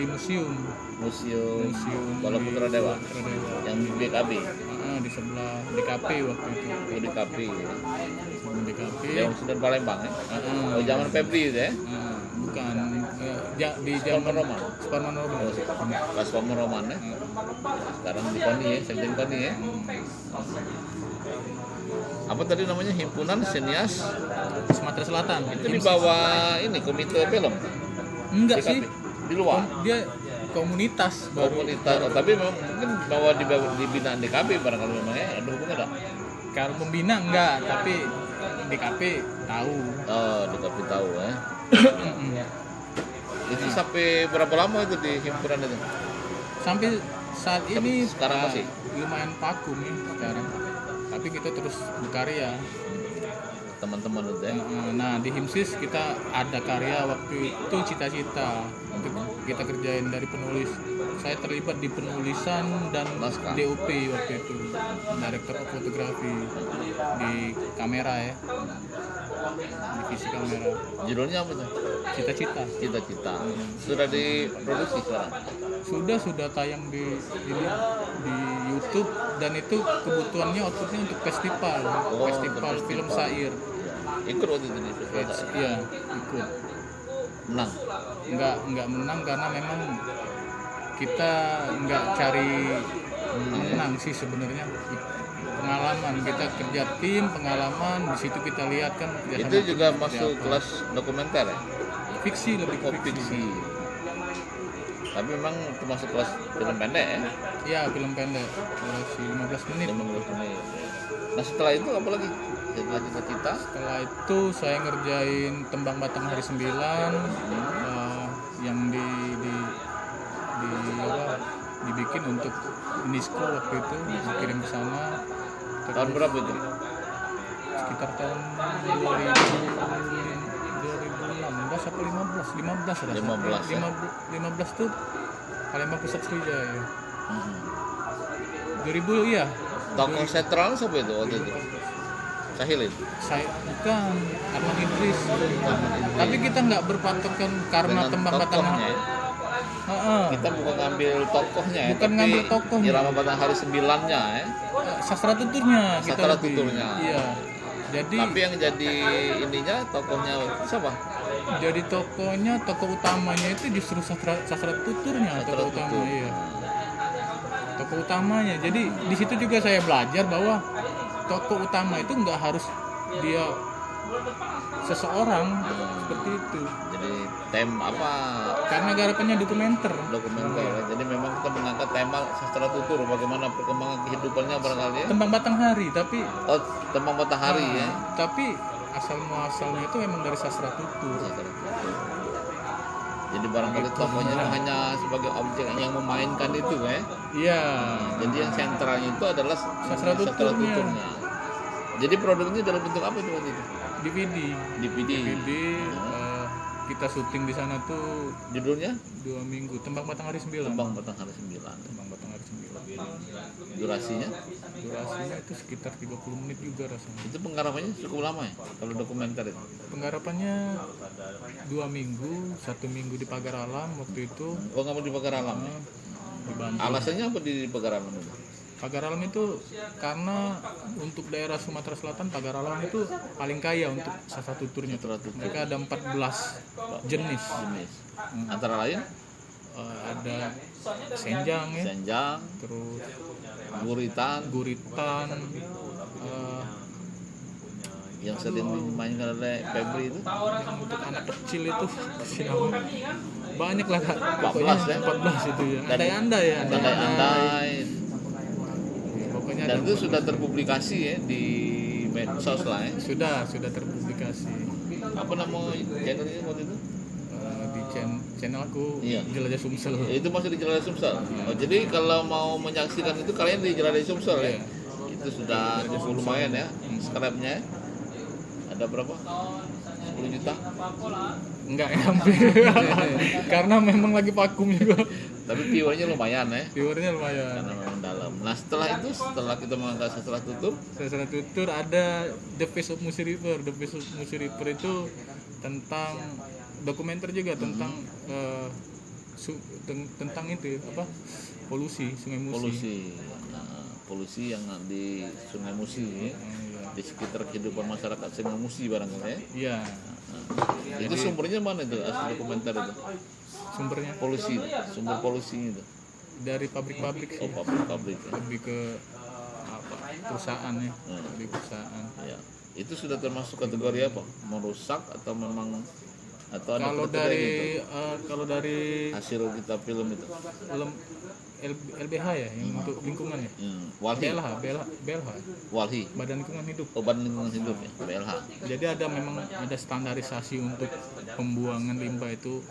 museum Kuala Putra Dewa yang di BKB. Di sebelah DKP waktu itu. DKP. DKP. Yang sudah Palembang ya? Zaman Febri itu ya? Bukan. Di zaman Roman. Pas Roman ya? Sekarang di Koni ya, Sekjen Koni ya? Apa tadi namanya? Himpunan Sineas Sumatera Selatan. Itu di bawah ini komite film? Enggak sih. Di luar? Dia komunitas. Tapi memang mungkin di binaan DKP barangkali memang ya, ada hubungan enggak? Kalau pembina enggak, tapi DKP tahu. DKP tahu ya. Itu sampai berapa lama itu di himpunan itu? Sampai saat ini sekarang masih lumayan vakum nih sekarang. Tapi kita terus berkarya. Teman-teman itu ya. Nah, di HIMSIS kita ada karya waktu itu cita-cita untuk kita kerjain dari penulis. Saya terlibat di penulisan dan naskah. DOP waktu itu, Director of Photography di kamera ya, divisi kamera. Judulnya apa tuh? Cita-cita. Sudah diproduksi sekarang? Sudah tayang di YouTube, dan itu kebutuhannya outputnya untuk festival film Sair. Ikut waktu itu di festival Sair? Iya, ikut. Menang? Enggak menang karena memang kita nggak cari menang sih sebenarnya. Pengalaman kita kerja tim, pengalaman di situ kita lihat kan kerjasama Itu juga seperti masuk apa. kelas dokumenter ya? Fiksi, lebih ke fiksi. Fiksi. Tapi memang termasuk kelas film pendek ya? Ya, film pendek durasi 15 menit. 15 menit. Nah setelah itu apa lagi? Setelah cita-cita? Setelah itu saya ngerjain Tembang Batang Hari 9 yang apa, dibikin untuk UNESCO waktu itu, dikirim ke sana. Tahun berapa itu? Sekitar tahun 2016 atau 15 rasa. 15 ya? 15 tuh Palembang Pusat Sriwijaya. 2000 iya. Tokoh sentral siapa itu waktu itu? Sahilin? Saya bukan Arman Idris. Tapi kita nggak berpatokan karena Dengan Tembang Batang. tokohnya ya? Kita bukan ngambil tokohnya ya, Bukan tapi ngambil tokohnya. Irama Batang Hari 9-nya ya. Sastra tuturnya kita Sastra lebih. tuturnya. Iya. Jadi Tapi yang jadi ininya tokohnya siapa? jadi tokoh utamanya itu justru sastra tuturnya, Sastra tokoh utama, tutur. iya. Tokoh utamanya. Jadi di situ juga saya belajar bahwa tokoh utama itu nggak harus dia seseorang seperti itu. Jadi apa Karena garapannya dokumenter. dokumenter ya. Jadi memang kita mengangkat tema sastra tutur, bagaimana perkembangan kehidupannya barangkali ya. Tembang Batang Hari, tapi Oh, Tembang Matahari ya. Tapi asal muasalnya itu memang dari sastra tutur. Sastra tutur. Jadi barangkali tokohnya hanya sebagai objek yang memainkan itu ya. Iya. Jadi yang sentralnya itu adalah Sastra tuturnya. Jadi produknya dalam bentuk apa itu waktu itu? DVD. DVD. Kita syuting di sana tuh Judulnya 2 minggu. Tembang Batang Hari 9. Tembang Batang Hari 9. Tembang Batang Hari 9. Durasinya Durasinya itu sekitar 30 menit juga rasanya. itu penggarapannya cukup lama ya kalau dokumenter itu. Penggarapannya 2 minggu, 1 minggu di Pagar Alam waktu itu. Oh, nggak mau di Pagar Alam ya? Di Bandung. Alasannya apa di Pagar Alam itu? Pagar Alam itu karena untuk daerah Sumatera Selatan Pagar Alam itu paling kaya untuk sastra tuturnya. Sastra tutur. Mereka ada 14 jenis. Antara lain Ada senjang ya, senjang, terus guritan, yang sering dimainkan oleh Febri itu yang untuk anak kecil itu sinama banyak lah Kak. 14 ya? 14 itu ya. Dan- Andai-andai ya. andai-andai. Pokoknya Dan ada itu sudah terpublikasi ya di medsos lah ya. sudah terpublikasi. Apa nama channelnya waktu itu? Di channel aku Iya. Jelajah Sumsel. Itu masih di Jalan Sumsel. Oh, jadi kalau mau menyaksikan itu kalian di Jalan Sumsel ya. Iya. Itu sudah cukup lumayan ya. Subscribe-nya ada berapa? 10 juta. Enggak nyampe. Karena memang lagi vakum juga. Tapi viewernya lumayan ya. Viewernya lumayan. Karena memang dalam. Nah setelah itu, setelah kita mengangkat sastra tutur, Sastra tutur ada The Face of Musi River. The Face of Musi River itu tentang dokumenter juga tentang tentang itu apa? Polusi Sungai Musi. polusi yang di Sungai Musi ya. Di sekitar kehidupan masyarakat Sungai Musi barangkali ya. Iya. Itu sumbernya mana itu asli dokumenter itu? Sumbernya Polusi, sumber polusinya itu. dari pabrik-pabrik sih. Oh, pabrik-pabrik ya. Lebih ke apa? Perusahaan ya. Lebih perusahaan. Ya. Itu sudah termasuk kategori apa? Merusak atau memang atau ada Kalau kriteria dari gitu? kalau dari Hasil kita film itu. LBH ya yang untuk lingkungan ya. Walhi, BLH Walhi. Badan Lingkungan Hidup. Obat lingkungan hidup ya, BLH. Jadi ada standarisasi untuk pembuangan limbah itu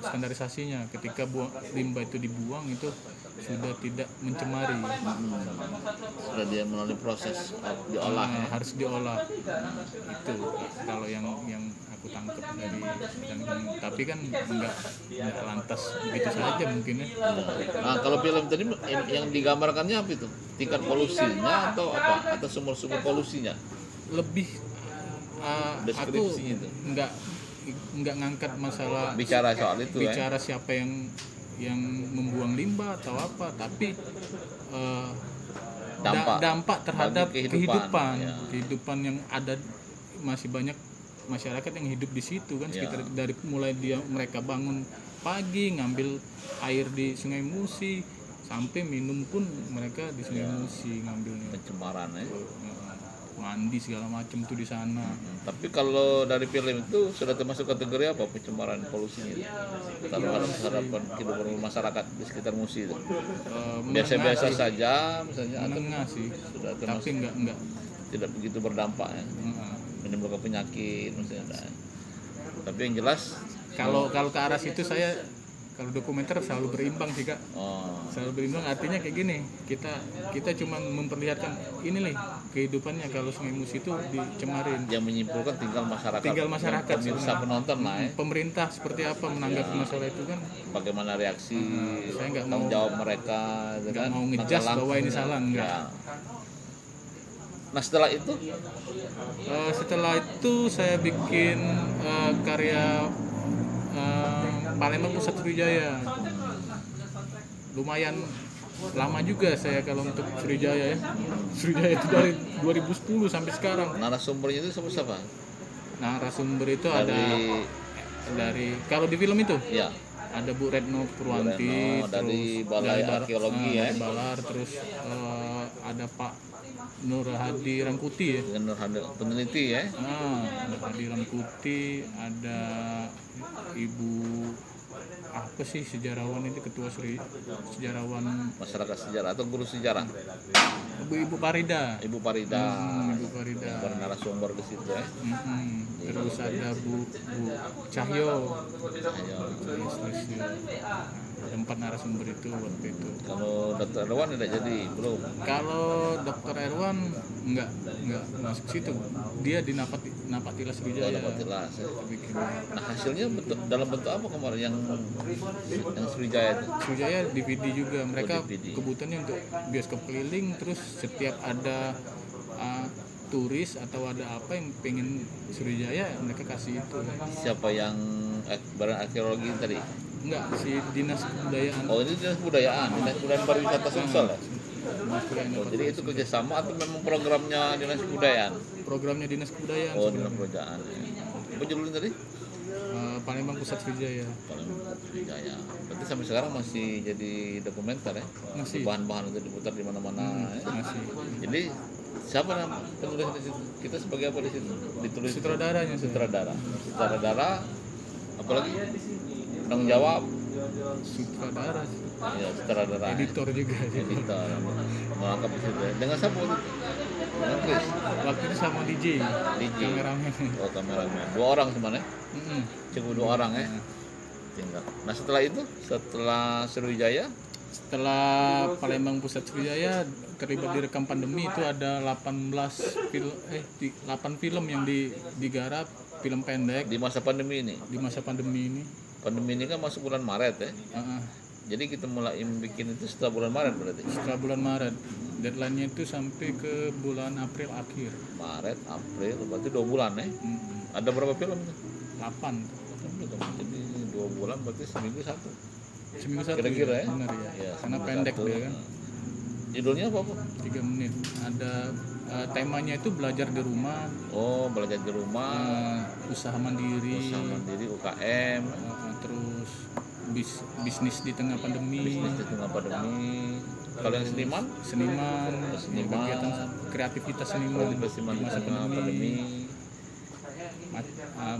standarisasinya ketika limbah itu dibuang itu sudah tidak mencemari. Sudah dia melalui proses diolah ya. Harus diolah. Itu kalau yang aku tangkap dari tapi kan enggak lantas begitu saja mungkin ya. Nah, kalau film tadi yang digambarkannya apa itu? Tingkat polusinya atau apa? Atau sumber-sumber polusinya? Lebih aku Deskripsinya itu. enggak ngangkat masalah Bicara soal itu ya. bicara siapa yang membuang limbah atau apa, tapi dampak terhadap bagi kehidupan yang ada. Masih banyak masyarakat yang hidup di situ kan, sekitar dari mulai mereka bangun pagi ngambil air di Sungai Musi sampai minum pun mereka di Sungai Musi ngambilnya. Pencemaran ya. Mandi segala macam tuh di sana. Tapi kalau dari film itu sudah termasuk kategori apa pencemaran polusinya? Terhadap kehidupan masyarakat di sekitar Musi itu. Biasa-biasa saja misalnya atau Menengah sih. sudah Tapi termasuk enggak. tidak begitu berdampak ya. Menimbulkan penyakit maksudnya. Tapi yang jelas Kalau ke arah situ saya kalau dokumenter selalu berimbang sih Kak. Selalu berimbang artinya kayak gini. Kita cuma memperlihatkan ini nih kehidupannya kalau Sungai Musi itu dicemarin. yang menyimpulkan tinggal masyarakat pemirsa sebenarnya. penonton lah ya. Pemerintah seperti apa menanggapi masalah itu kan? Bagaimana reaksi Saya nggak tanggung mau- jawab mereka Nggak mau ngejas bahwa ini salah, enggak. Ya. Nah setelah itu Setelah itu saya bikin karya Palembang Pusat Sriwijaya. Lumayan lama juga saya kalau untuk Sriwijaya ya. Sriwijaya itu dari 2010 sampai sekarang. narasumbernya itu siapa? Narasumber itu ada dari kalau di film itu Ya, ada Bu Retno Purwanti, Retno, dari Balai Arkeologi ya. dari Balar, terus ada Pak Nur Hadi Rangkuti ya. dengan peneliti ya. Ada Hadi Rangkuti, ada Ibu apa sih sejarawan itu ketua sejarawan Masyarakat sejarah atau guru sejarah. Ibu Parida. Ibu Parida. Ibu Parida. Narasumber di situ ya. Terus ada Bu Cahyo. Ayo. Ada 4 narasumber itu waktu itu. Kalau Dr. Erwan tidak jadi belum. Kalau Dr. Erwan enggak masuk situ. Dia di Napatilas Sriwijaya. Napatilas ya. Bikin. Nah hasilnya dalam bentuk apa kemarin yang Sriwijaya itu? Sriwijaya DVD juga. Mereka DVD. kebutuhannya untuk bioskop keliling, terus setiap ada turis atau ada apa yang pengen Sriwijaya mereka kasih itu. Siapa yang Badan Arkeologi tadi? Enggak, si Dinas Kebudayaan. Oh ini Dinas Kebudayaan Pariwisata Sumsel ya? Dinas Kebudayaan. Oh, jadi itu kerjasama atau memang programnya Dinas Kebudayaan? Programnya Dinas Kebudayaan. Oh Dinas Kebudayaan. Apa judulnya tadi? Palembang Pusat Sriwijaya. Palembang Sriwijaya. Berarti sampai sekarang masih jadi dokumenter ya? Masih. Bahan-bahan itu diputar di mana-mana. Ya? Masih. Jadi siapa nama penulis di situ? Kita sebagai apa di situ? Ditulis Sutradaranya saya. Sutradara. Apalagi tanggung jawab. Sutradara. Ya, sutradara. Editor juga. Editor. Melengkap di situ. Ya. Dengan siapa? Dengan Chris. Waktu itu sama DJ. Kameramen. Oh kameramen. 2 orang sebenarnya. Cukup 2 orang ya. Tinggal. Nah setelah itu, setelah Sriwijaya, Setelah Palembang Pusat Sriwijaya terlibat direkam pandemi itu ada 8 film yang digarap, film pendek di masa pandemi ini. di masa pandemi ini. Pandemi ini kan masuk bulan Maret ya. Jadi kita mulai bikin itu setelah bulan Maret berarti. Setelah bulan Maret. Deadline-nya itu sampai ke bulan April akhir. Maret, April, berarti 2 bulan ya. Ada berapa film itu? 8. Jadi 2 bulan berarti seminggu satu. Seminggu satu. Kira-kira ya? Benar ya. Ya, Karena seminggu pendek satu. dia kan. Judulnya apa? 3 menit. Ada temanya itu belajar di rumah, Oh, belajar di rumah, usaha mandiri, usaha mandiri, UKM, terus bisnis di tengah pandemi. bisnis di tengah pandemi. Kalau yang seniman, kegiatan kreativitas seniman di di masa tengah pandemi. pandemi.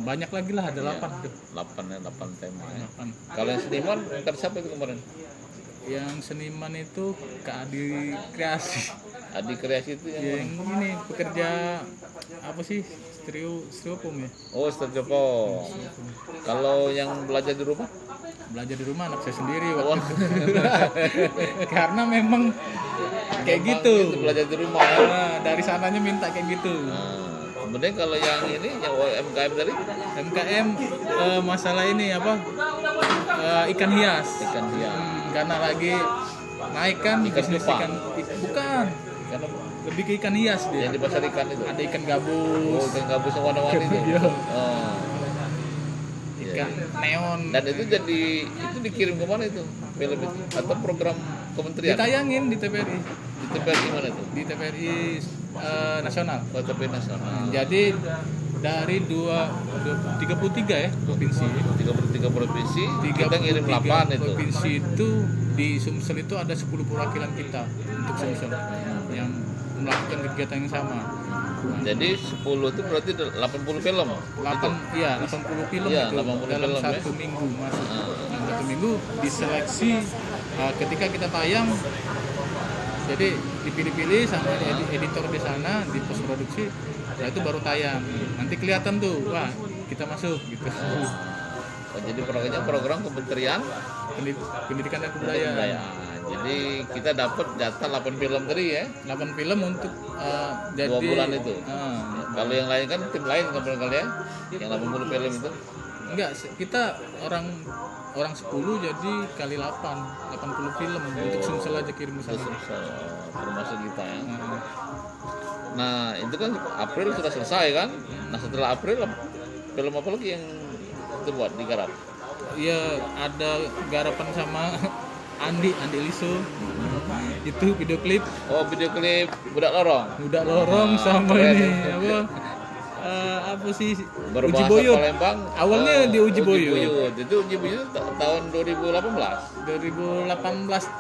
Banyak lagi lah, ada 8 tuh. 8 tema ya. 8. Kalau yang seniman, ntar siapa itu kemarin? Yang seniman itu Kak Adi Kreasi. Adi Kreasi itu yang Yang ini pekerja apa sih? Striopom ya. Oh, Ustaz Joko. Kalau yang belajar di rumah? Belajar di rumah anak saya sendiri waktu itu. Karena memang kayak gitu. Belajar di rumah ya. Nah, dari sananya minta kayak gitu. Kemudian kalau yang ini, yang UMKM tadi? MKM masalah ini apa? Ikan hias. Ikan hias. Karena lagi naik kan Ikan bisnis cupang. bukan. Karena Lebih ke ikan hias dia. yang di pasar ikan itu. Ada ikan gabus, Oh, ikan gabus yang warna-warni itu. Iya. Oh. ikan neon. Dan itu dikirim ke mana itu? Ke film itu atau program kementerian? Ditayangin di TVRI. Di TVRI mana itu? Di TVRI nasional. Oh, TVRI nasional. Jadi dari 33 ya provinsi. 33 provinsi, kita ngirim 8 itu. Provinsi itu di Sumsel itu ada 10 perwakilan kita untuk Sumsel yang melakukan kegiatan yang sama. Jadi 10 itu berarti 80 film. 80 film Iya, itu 80 dalam film, satu minggu masuk. Dalam satu minggu diseleksi ketika kita tayang. Jadi dipilih-pilih sama editor di sana di post produksi, setelah itu baru tayang. Nanti kelihatan tuh, wah kita masuk gitu. Oh, jadi programnya program kementerian Pendidikan dan Kebudayaan. Jadi kita dapat jatah 8 film tadi ya. 8 film untuk jadi 2 bulan itu. Kalau yang lain kan tim lain kan kali ya. Yang 80 film itu. Enggak, kita orang 10 jadi kali 80 film untuk Sumsel aja kirim ke sana. Termasuk kita ya. Nah, itu kan April sudah selesai kan? Nah, setelah April film apa lagi yang itu buat digarap? Iya, ada garapan sama Andi Liso. Itu video klip. Oh, video klip Budak Lorong Sama ini apa sih? Uji Boyut. Palembang. Awalnya di Uji Boyut. Itu Uji Boyut tahun 2018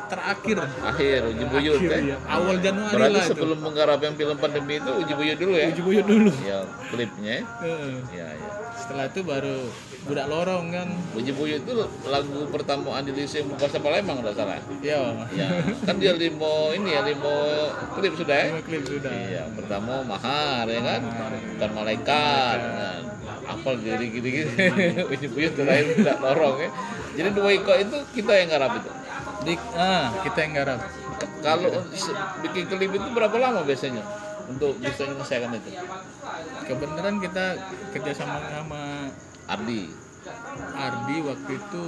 terakhir. Akhir Uji Boyut ya. Ya. Awal Januari berarti lah itu. sebelum menggarap yang film pandemi itu Uji Boyut dulu ya. Uji Boyut dulu. Ya, klipnya. Iya. Setelah itu baru Budak Lorong kan. Uji Boyut itu lagu pertama Andi Liso yang bahasa Palembang enggak salah. Iya. Ya, kan dia limo klip sudah ya. 5 klip sudah. Iya, pertama Mahar ya kan. Bukan Malaikat. Kan. Apal jadi gitu-gitu. Uji Boyut terakhir Budak Lorong ya. Jadi 2 iko itu kita yang garap itu. Kita yang garap. Kalau bikin klip itu berapa lama biasanya untuk bisa menyelesaikan itu? Kebenaran kita kerjasama sama Ardi waktu itu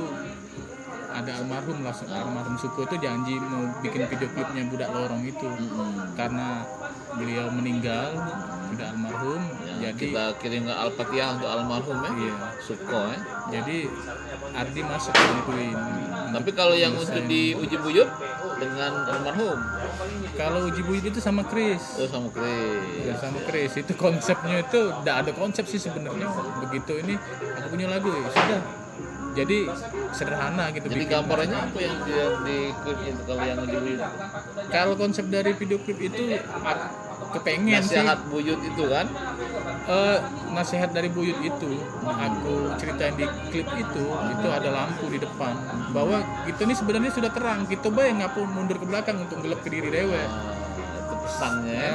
ada almarhum Suko itu janji mau bikin video klipnya Budak Lorong itu. Karena beliau meninggal sudah almarhum Ya, jadi kita kirim ke Al-Fatihah untuk almarhum ya. Iya. Suko ya. Jadi Ardi masuk bantuin. Tapi kalau yang untuk di Uji Buyut dengan almarhum, kalau Uji Buyut itu sama Chris. oh sama Chris. Ya, sama Chris itu konsepnya itu udah ada konsep sih sebenarnya. Begitu ini aku punya lagu ya sudah. Jadi sederhana gitu. Jadi gambarnya apa yang dia di klip itu kalau yang Uji Buyut? Kalau konsep dari video klip itu kepengen nasihat sih. Buyut itu kan? Nasihat dari Buyut itu aku ceritain di klip itu ada lampu di depan bahwa kita ini sebenarnya sudah terang, kita bayang ngapain mundur ke belakang untuk gelap ke diri dewe. Itu pesannya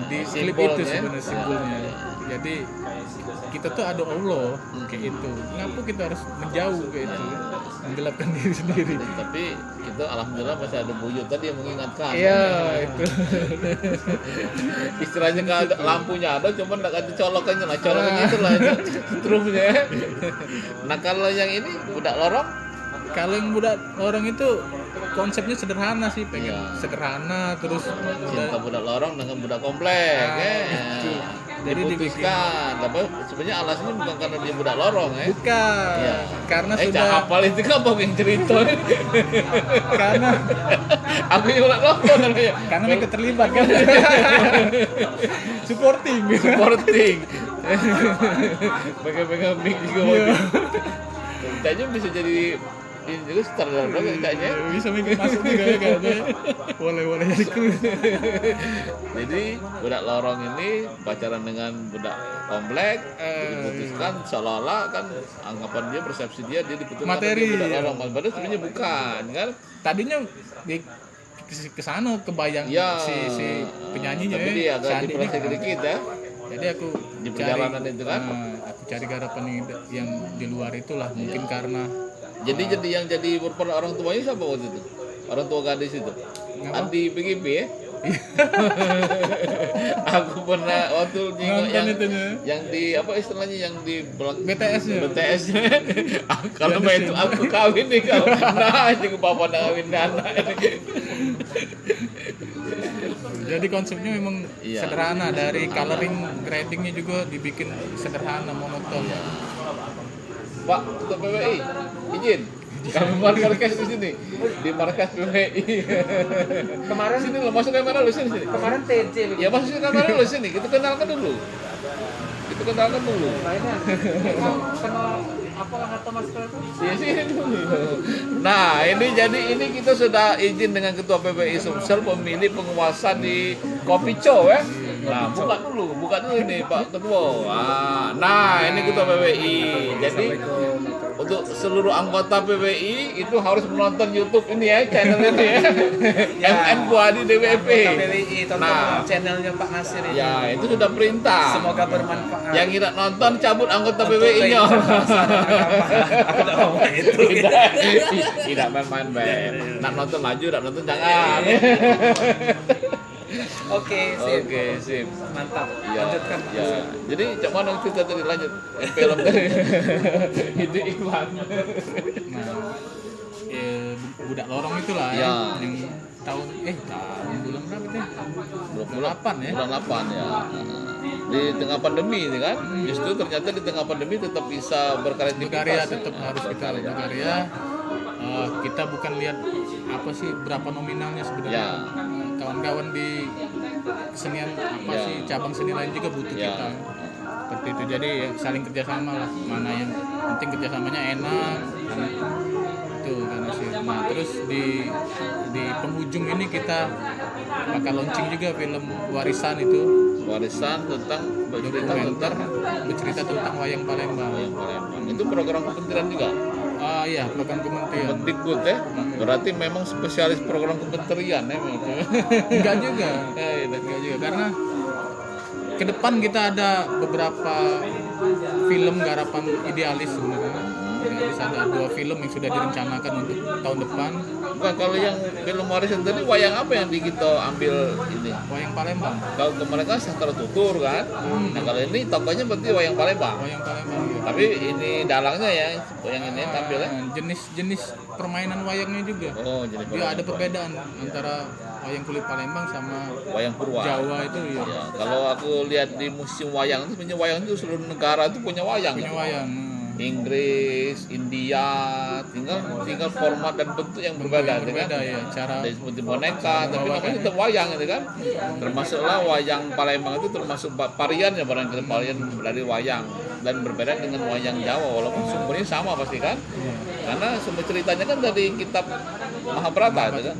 Di klip itu sebenarnya simbolnya. Jadi kita tuh ada Allah kayak itu. Ngapa kita harus menjauh kayak itu, menggelapkan diri sendiri. Tapi kita alhamdulillah masih ada Buyut tadi yang mengingatkan. Iya itu. Istilahnya nggak ada lampunya ada, cuman nggak ada colokannya lah. Colokannya itu lah strumnya. Nah kalau yang ini Budak Lorong, kalau yang Budak Lorong itu konsepnya sederhana sih, pengen Iya. sederhana terus cinta Budak Lorong dengan budak komplek. Gitu. Jadi diputuskan, tapi sebenarnya alasannya bukan karena dia budak lorong ya. Bukan. Iya. Karena Jangan sudah hafal itu kan apa yang cerita. karena Aku yang budak lorong namanya. karena mereka terlibat kan. Supporting. Pegang-pegang mic juga. Kayaknya bisa jadi ini juga star kayaknya. Bisa masuk juga ya kayaknya. Boleh jadi kru. Jadi budak lorong ini pacaran dengan budak komplek, diputuskan seolah-olah kan anggapan dia, persepsi dia diputuskan Materi. budak lorong, padahal sebenarnya bukan kan. Tadinya di kesana kebayang Ya, si penyanyinya tapi dia agak Sandi dipeleset ini. dikit ya. Jadi aku Di perjalanan itu kan. aku cari garapan yang di luar itulah mungkin karena Jadi yang jadi berperan orang tuanya siapa waktu itu? Orang tua gadis itu. Ngapa? Andi PGP ya. Aku pernah waktu Nonton yang di apa istilahnya yang di BTS-nya. BTS-nya. Kalau main itu aku kawin nih kalau. Nah, juga papa kawin anak ini. Jadi konsepnya memang Iya. sederhana, dari coloring gradingnya juga dibikin sederhana, monoton. Pak, untuk PWI izin. Kami markas di sini di markas PWI. Kemarin Sini lo masuk kamera lu sini. kemarin TJ Ya masuk kamera lu sini. Kita kenalkan dulu. lainnya kenal apa kata Mas Fred? Iya sini dulu. Nah ini jadi ini kita sudah izin dengan Ketua PPI Sumsel pemilih penguasa di Kopi Co ya. Nah buka dulu ini Pak Ketua. Nah ini Ketua PPI. Jadi untuk seluruh anggota PPI itu harus menonton YouTube ini ya channel ini ya. MN Buadi DWP. KPWI tonton channelnya Pak Nasir ini. Ya itu sudah perintah. Semoga bermanfaat. Yang tidak nonton cabut anggota PPI-nya. Ada ngomong itu. Tidak main-main, Ben. Nak nonton maju, nak nonton jangan. Oke, sip. Oke, sip. Mantap. Ya, Lanjutkan. Pak ya. Nasir. Jadi cuma nanti kita tadi lanjut film dari itu iklan. Nah, budak lorong itulah Ya. yang tahun bulan berapa teh? Bulan 8 ya. Bulan 8 ya. Di tengah pandemi ini kan. Justru ternyata di tengah pandemi tetap bisa berkreativitas. Berkarya tetap harus kita berkarya. berkarya. Kita bukan lihat apa sih berapa nominalnya sebenarnya. Ya. Kawan-kawan di kesenian apa Ya. sih cabang seni lain juga butuh Ya. kita. Seperti itu, jadi ya, saling kerjasama lah. Mana yang penting kerjasamanya enak. Itu karena sih. Nah terus di penghujung ini kita bakal launching juga film warisan itu. Warisan tentang bercerita Dokumenter tentang bercerita tentang wayang Palembang. wayang Palembang. Itu program kementerian juga. Iya, program kementerian. Mendikbud ya. Berarti memang spesialis program kementerian ya. Enggak juga. Enggak Enggak juga karena ke depan kita ada beberapa film garapan idealis sebenarnya. Idealis ada 2 film yang sudah direncanakan untuk tahun depan. Bukan kalau yang film warisan tadi wayang apa yang kita ambil ini? Wayang Palembang. Kalau kemarin kan Sastra Tutur kan. Nah kalau ini tokohnya berarti wayang Palembang. Wayang Palembang. Ya. Tapi ini dalangnya ya, yang ini tampilnya. Jenis-jenis permainan wayangnya juga. Oh jadi Dia ada perbedaan antara wayang kulit Palembang sama wayang Purwa. Jawa itu ya. Ya, kalau aku lihat di museum wayang itu punya wayang itu seluruh negara itu punya wayang. Punya ya. wayang. Inggris, India, tinggal format dan bentuk yang berbeda, Berbeda kan? ya cara. Dari seperti boneka, tapi namanya tetap wayang itu kan. Termasuklah wayang Palembang itu termasuk varian ya barangkali varian dari wayang dan berbeda dengan wayang Jawa walaupun sumbernya sama pasti kan. Karena sumber ceritanya kan dari kitab Mahabharata itu kan.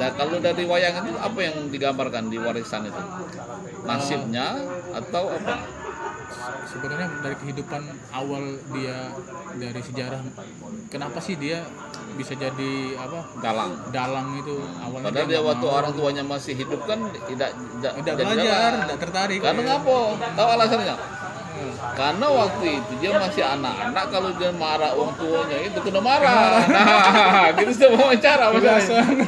Nah kalau dari wayang itu apa yang digambarkan di warisan itu? Nasibnya atau apa? Sebenarnya dari kehidupan awal dia, dari sejarah kenapa sih dia bisa jadi dalang itu awalnya. Padahal dia nggak waktu mau. orang tuanya masih hidup kan tidak Tidak jadi belajar, dalang. tidak tertarik. Karena ngapa? Tahu alasannya? Karena waktu itu dia masih anak-anak, kalau dia marah orang tuanya itu kena marah. Nah, gitu semua wawancara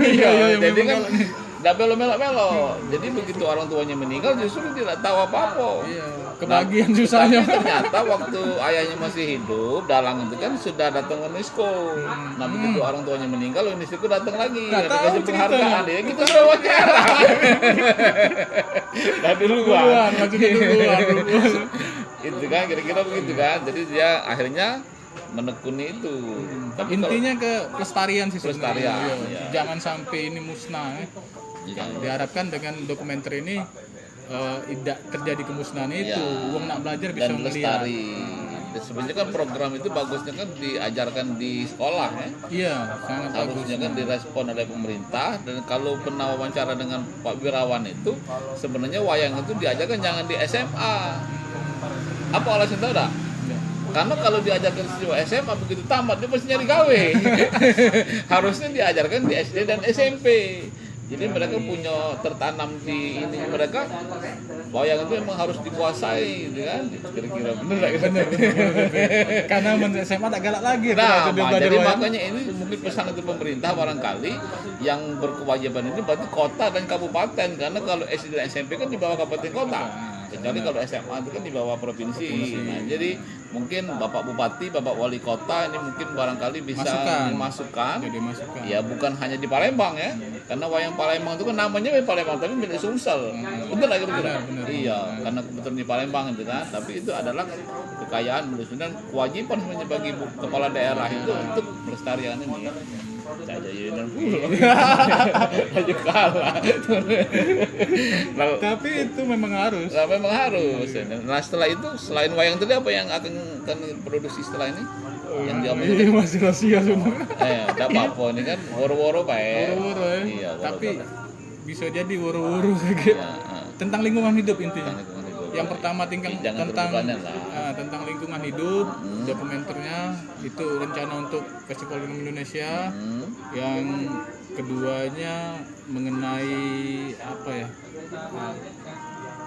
Iya, jadi kan memang tidak melo-melo. Jadi begitu orang tuanya meninggal justru tidak tahu apa-apa. Iya, kebagian susahnya. Tapi ternyata waktu ayahnya masih hidup, dalang itu kan sudah datang UNESCO. Nah begitu orang tuanya meninggal, UNESCO datang lagi. Nggak Ada tahu kasih ceritanya. penghargaan. Ya kita sudah wawancara. Nah duluan. Maksudnya duluan. Itu kan kira-kira begitu kan. Jadi dia akhirnya menekuni itu. Tapi Intinya ke pelestarian sih Pelestarian, sebenarnya. iya. Jangan sampai ini musnah. Diharapkan dengan dokumenter ini tidak terjadi kemusnahan itu. Iya. Uang nak belajar bisa dan melihat. lestari. Dan sebenarnya kan program itu bagusnya kan diajarkan di sekolah ya. Iya, sangat bagus. Harusnya kan direspon oleh pemerintah. Dan kalau pernah wawancara dengan Pak Wirawan itu sebenarnya wayang itu diajarkan jangan di SMA. Apa alasan tahu tak? Iya. Karena kalau diajarkan siswa SMA begitu tamat dia pasti nyari gawe. Harusnya diajarkan di SD dan SMP. Jadi mereka punya tertanam di ini mereka wayang itu memang harus dikuasai, gitu kan? Kira-kira bener nggak? Bener. Karena SMA tak galak lagi. Nah, kalau dia belajar jadi wayang. makanya ini mungkin pesan untuk pemerintah barangkali yang berkewajiban ini berarti kota dan kabupaten, karena kalau SD dan SMP kan di bawah kabupaten kota. Kecuali kalau SMA itu kan di bawah provinsi. Nah, jadi mungkin Bapak Bupati, Bapak Wali Kota ini mungkin barangkali bisa memasukkan. Jadi masukan. Ya bukan hanya di Palembang ya, karena wayang Palembang itu kan namanya wayang Palembang tapi milik Sumsel. Betul lagi kira-kira. Benar. Iya, karena kebetulan di Palembang itu kan. Tapi itu adalah kekayaan dan kewajiban sebenarnya bagi kepala daerah itu untuk melestarikan ini. Caca Yunan aja kalah. Tapi itu memang harus. Nah, memang harus. Nah setelah itu selain wayang tadi apa yang akan produksi setelah ini? Yang diomongin? Ini masih rahasia semua. Tidak apa-apa ini kan woro-woro baik. Woro-woro ya. Iya, woro-woro. Tapi bisa jadi woro-woro kayak tentang lingkungan hidup intinya. Yang pertama Jangan terbebani lah. tentang lingkungan hidup, dokumenternya itu rencana untuk Festival Film Indonesia. Yang keduanya mengenai apa ya?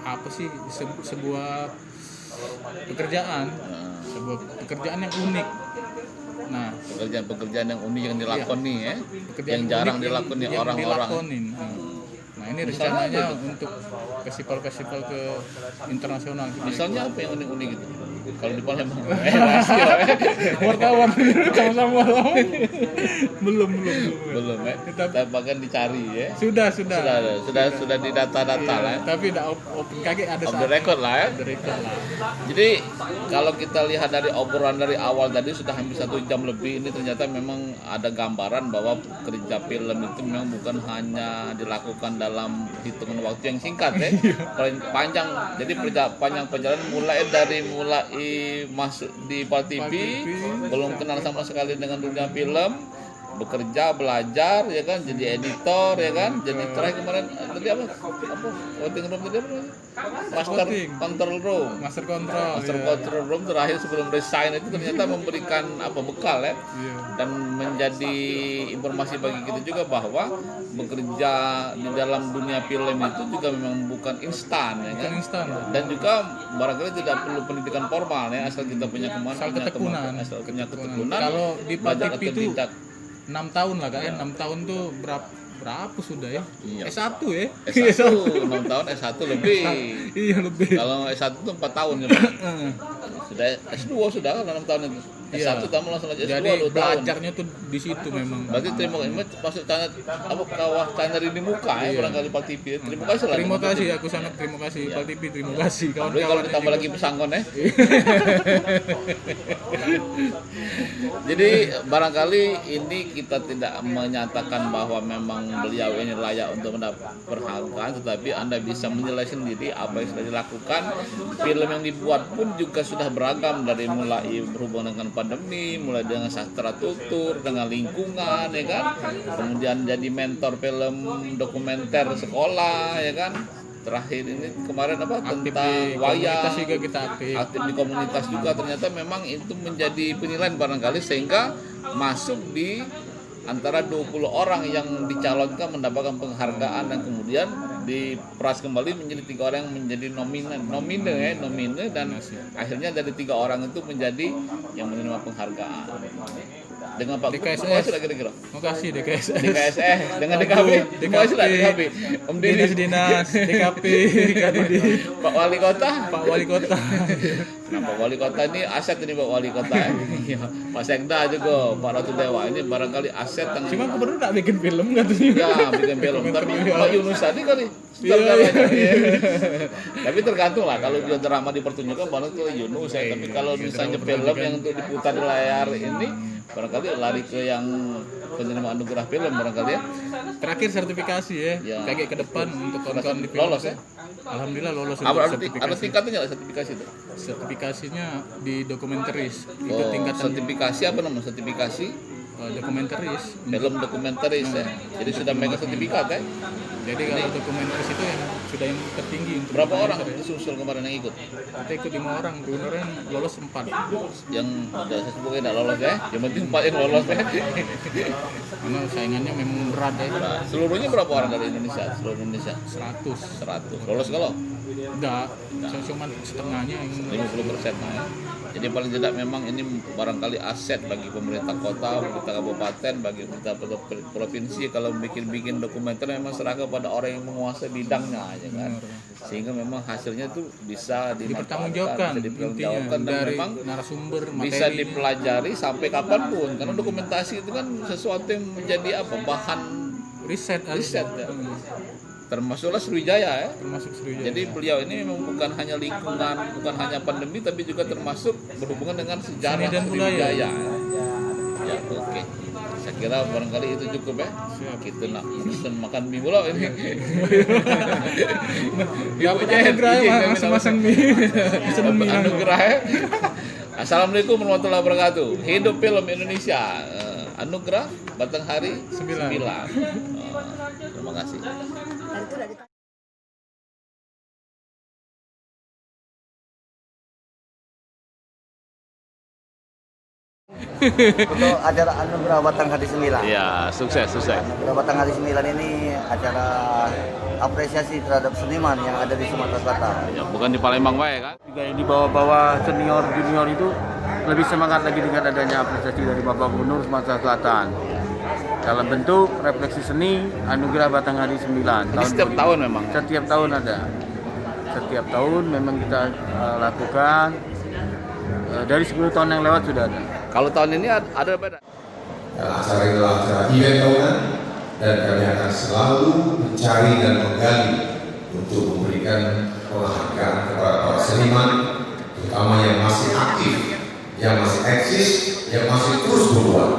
Apa sih sebuah pekerjaan yang unik. Nah, Pekerjaan yang unik yang dilakoni ya. pekerjaan Yang jarang unik dilakoni yang orang-orang. dilakonin. Nah, ini rencananya untuk festival-festival ke internasional. Misalnya apa yang unik-unik itu? Kalau di Palembang, Wartawan sama-sama belum. belum ya. Tapi bahkan dicari ya. Sudah Sudah di data-data lah. Ya. Tapi udah open kaget ada Off the record lah ya. Off the record lah. Jadi kalau kita lihat dari obrolan dari awal tadi sudah hampir 1 jam lebih, ini ternyata memang ada gambaran bahwa kerja film itu memang bukan hanya dilakukan dalam hitungan waktu yang singkat ya. Panjang. Jadi panjang perjalanan mulai masuk di Pal TV, belum kenal sama sekali dengan dunia film, bekerja, belajar ya kan, jadi editor ya kan, jadi terakhir kemarin tadi apa voting room tadi apa? Master control room terakhir sebelum resign itu ternyata memberikan bekal ya. Dan menjadi informasi bagi kita juga bahwa bekerja di dalam dunia film itu juga memang bukan instan ya kan. Dan juga barangkali tidak perlu pendidikan formal ya, asal kita punya kemampuan, asal punya ketekunan. Kalau di Pal TV itu tidak 6 tahun lah kan, 6 tahun tuh berapa sudah ya? Iya. S1 ya? S1 6 tahun S1 lebih. Iya lebih. Kalau S1 itu 4 tahun ya. Sudah S2 sudah kan 6 tahun itu. S1 kamu langsung aja S2 jadi 2 tahun. belajarnya tuh di situ memang. Berarti terima kasih masuk kawah tanda di muka ya barangkali Pal TV. Terima kasih lah. Terima kasih, aku sangat terima kasih Pal TV, terima kasih Tapi kalau ditambah lagi pesanggon ya. Jadi barangkali ini kita tidak menyatakan bahwa memang beliau ini layak untuk mendapat penghargaan, tetapi Anda bisa menilai sendiri apa yang sudah dilakukan. Film yang dibuat pun juga sudah beragam, dari mulai berhubungan dengan pandemi, mulai dengan sastra tutur, dengan lingkungan ya kan, kemudian jadi mentor film dokumenter sekolah ya kan. Terakhir ini kemarin tentang wayang, aktif di komunitas juga. Ternyata memang itu menjadi penilaian barangkali sehingga masuk di antara 20 orang yang dicalonkan mendapatkan penghargaan, dan kemudian diperas kembali menjadi 3 orang yang menjadi nomine dan akhirnya dari 3 orang itu menjadi yang menerima penghargaan. Dengan Pak DKSS sudah kira-kira. Makasih DKSS. Dengan DKP. Sudah DKP. Om Dini Dinas DKP Pak Wali Kota. Pak Wali Kota. Nah, Pak Wali Kota ini aset ini Pak Wali Kota. Pak Sekda juga, Pak Ratu Dewa ini barangkali aset yang. Cuma gubernur tak bikin film katanya. Ya, bikin film. Tapi Pak Yunus tadi kali. Tapi tergantung lah, kalau dia drama dipertunjukkan barangkali ke Yunus ya. Tapi kalau misalnya film yang untuk diputar di layar ini barangkali lari ke yang penerima anugerah film barangkali ya. Terakhir sertifikasi ya. Kayak ke depan untuk kawan-kawan di film. Lolos ya. Alhamdulillah lolos. Ada tingkatnya sertifikasi itu? Sertifikasinya di dokumentaris. Itu tingkatan sertifikasi apa namanya? Sertifikasi dokumentaris. Film dokumentaris ya. Jadi sudah mega sertifikat ya. Jadi kalau dokumentaris itu yang sudah yang tertinggi. Berapa orang disusul kemarin yang ikut? Kita ikut 5 orang, kemudian lolos 4. Yang saya sebutkan tidak lolos ya. Yang penting 4 yang lolos ya. Karena saingannya memang berat ya. Nah, seluruhnya berapa orang dari Indonesia? Seluruh Indonesia? 100. Lolos kalau? Enggak, cuma setengahnya yang 50% lah ya. Jadi paling tidak memang ini barangkali aset bagi pemerintah kota, pemerintah kabupaten, bagi pemerintah provinsi kalau bikin dokumenter memang serahkan pada orang yang menguasai bidangnya aja kan. Sehingga memang hasilnya itu bisa dipertanggungjawabkan, bisa dipertanggungjawabkan dan dari memang narasumber bisa materi. dipelajari sampai kapanpun karena dokumentasi itu kan sesuatu yang menjadi bahan riset ya. Termasuklah Sriwijaya ya. Termasuk Sriwijaya. Jadi beliau ini memang bukan hanya lingkungan, bukan hanya pandemi, tapi juga termasuk berhubungan dengan sejarah Seni dan Sriwijaya. budaya. Ya, oke. Saya kira barangkali itu cukup ya. Kita nak pesan makan mie pula ini. Dapat anugerah ya, masang mie. Pesan mie Anugerah ya. Assalamualaikum warahmatullahi wabarakatuh. Hidup film Indonesia. Anugerah Batanghari 9. Terima kasih. Untuk acara Anugerah Batanghari 9. Ya, sukses. Anugerah Batanghari 9 ini acara apresiasi terhadap seniman yang ada di Sumatera Selatan. Ya, bukan di Palembang baik kan? Juga yang dibawa-bawa senior junior itu lebih semangat lagi dengan adanya apresiasi dari Bapak Gubernur Sumatera Selatan. Dalam bentuk refleksi seni Anugerah Batanghari 9. Ini setiap tahun memang. Setiap tahun ada. Setiap tahun memang kita lakukan. Dari 10 tahun yang lewat sudah ada. Kalau tahun ini ada beda. Acara ini adalah acara event tahunan dan kami akan selalu mencari dan menggali untuk memberikan penghargaan kepada para seniman, terutama yang masih aktif, yang masih eksis, yang masih terus berbuat.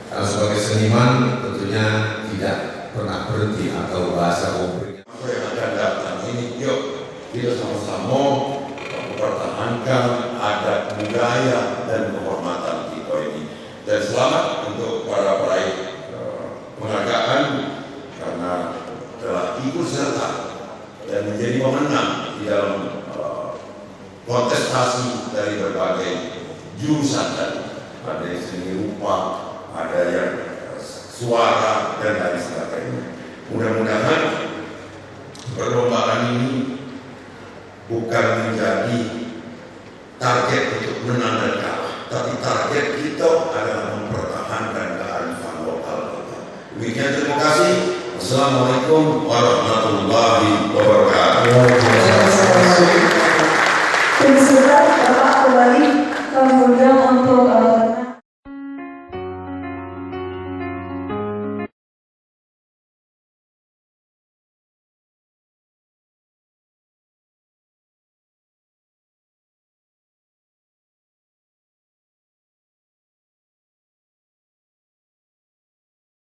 Karena sebagai seniman tentunya tidak pernah berhenti atau bahasa memberikan. Apa yang akan datang ini, yuk kita sama-sama mempertahankan adat budaya dan kehormatan kita ini. Dan selamat untuk para peraih penghargaan karena telah ikut serta dan menjadi pemenang di dalam kontestasi dari berbagai jurusan tadi. Ada yang seni rupa, ada yang suara dan lain sebagainya. Mudah-mudahan perlombaan ini bukan menjadi target untuk menang dan kalah, tapi target kita adalah mempertahankan kearifan lokal kita. Demikian, terima kasih. Wassalamualaikum warahmatullahi wabarakatuh. Bapak kembali kami undang untuk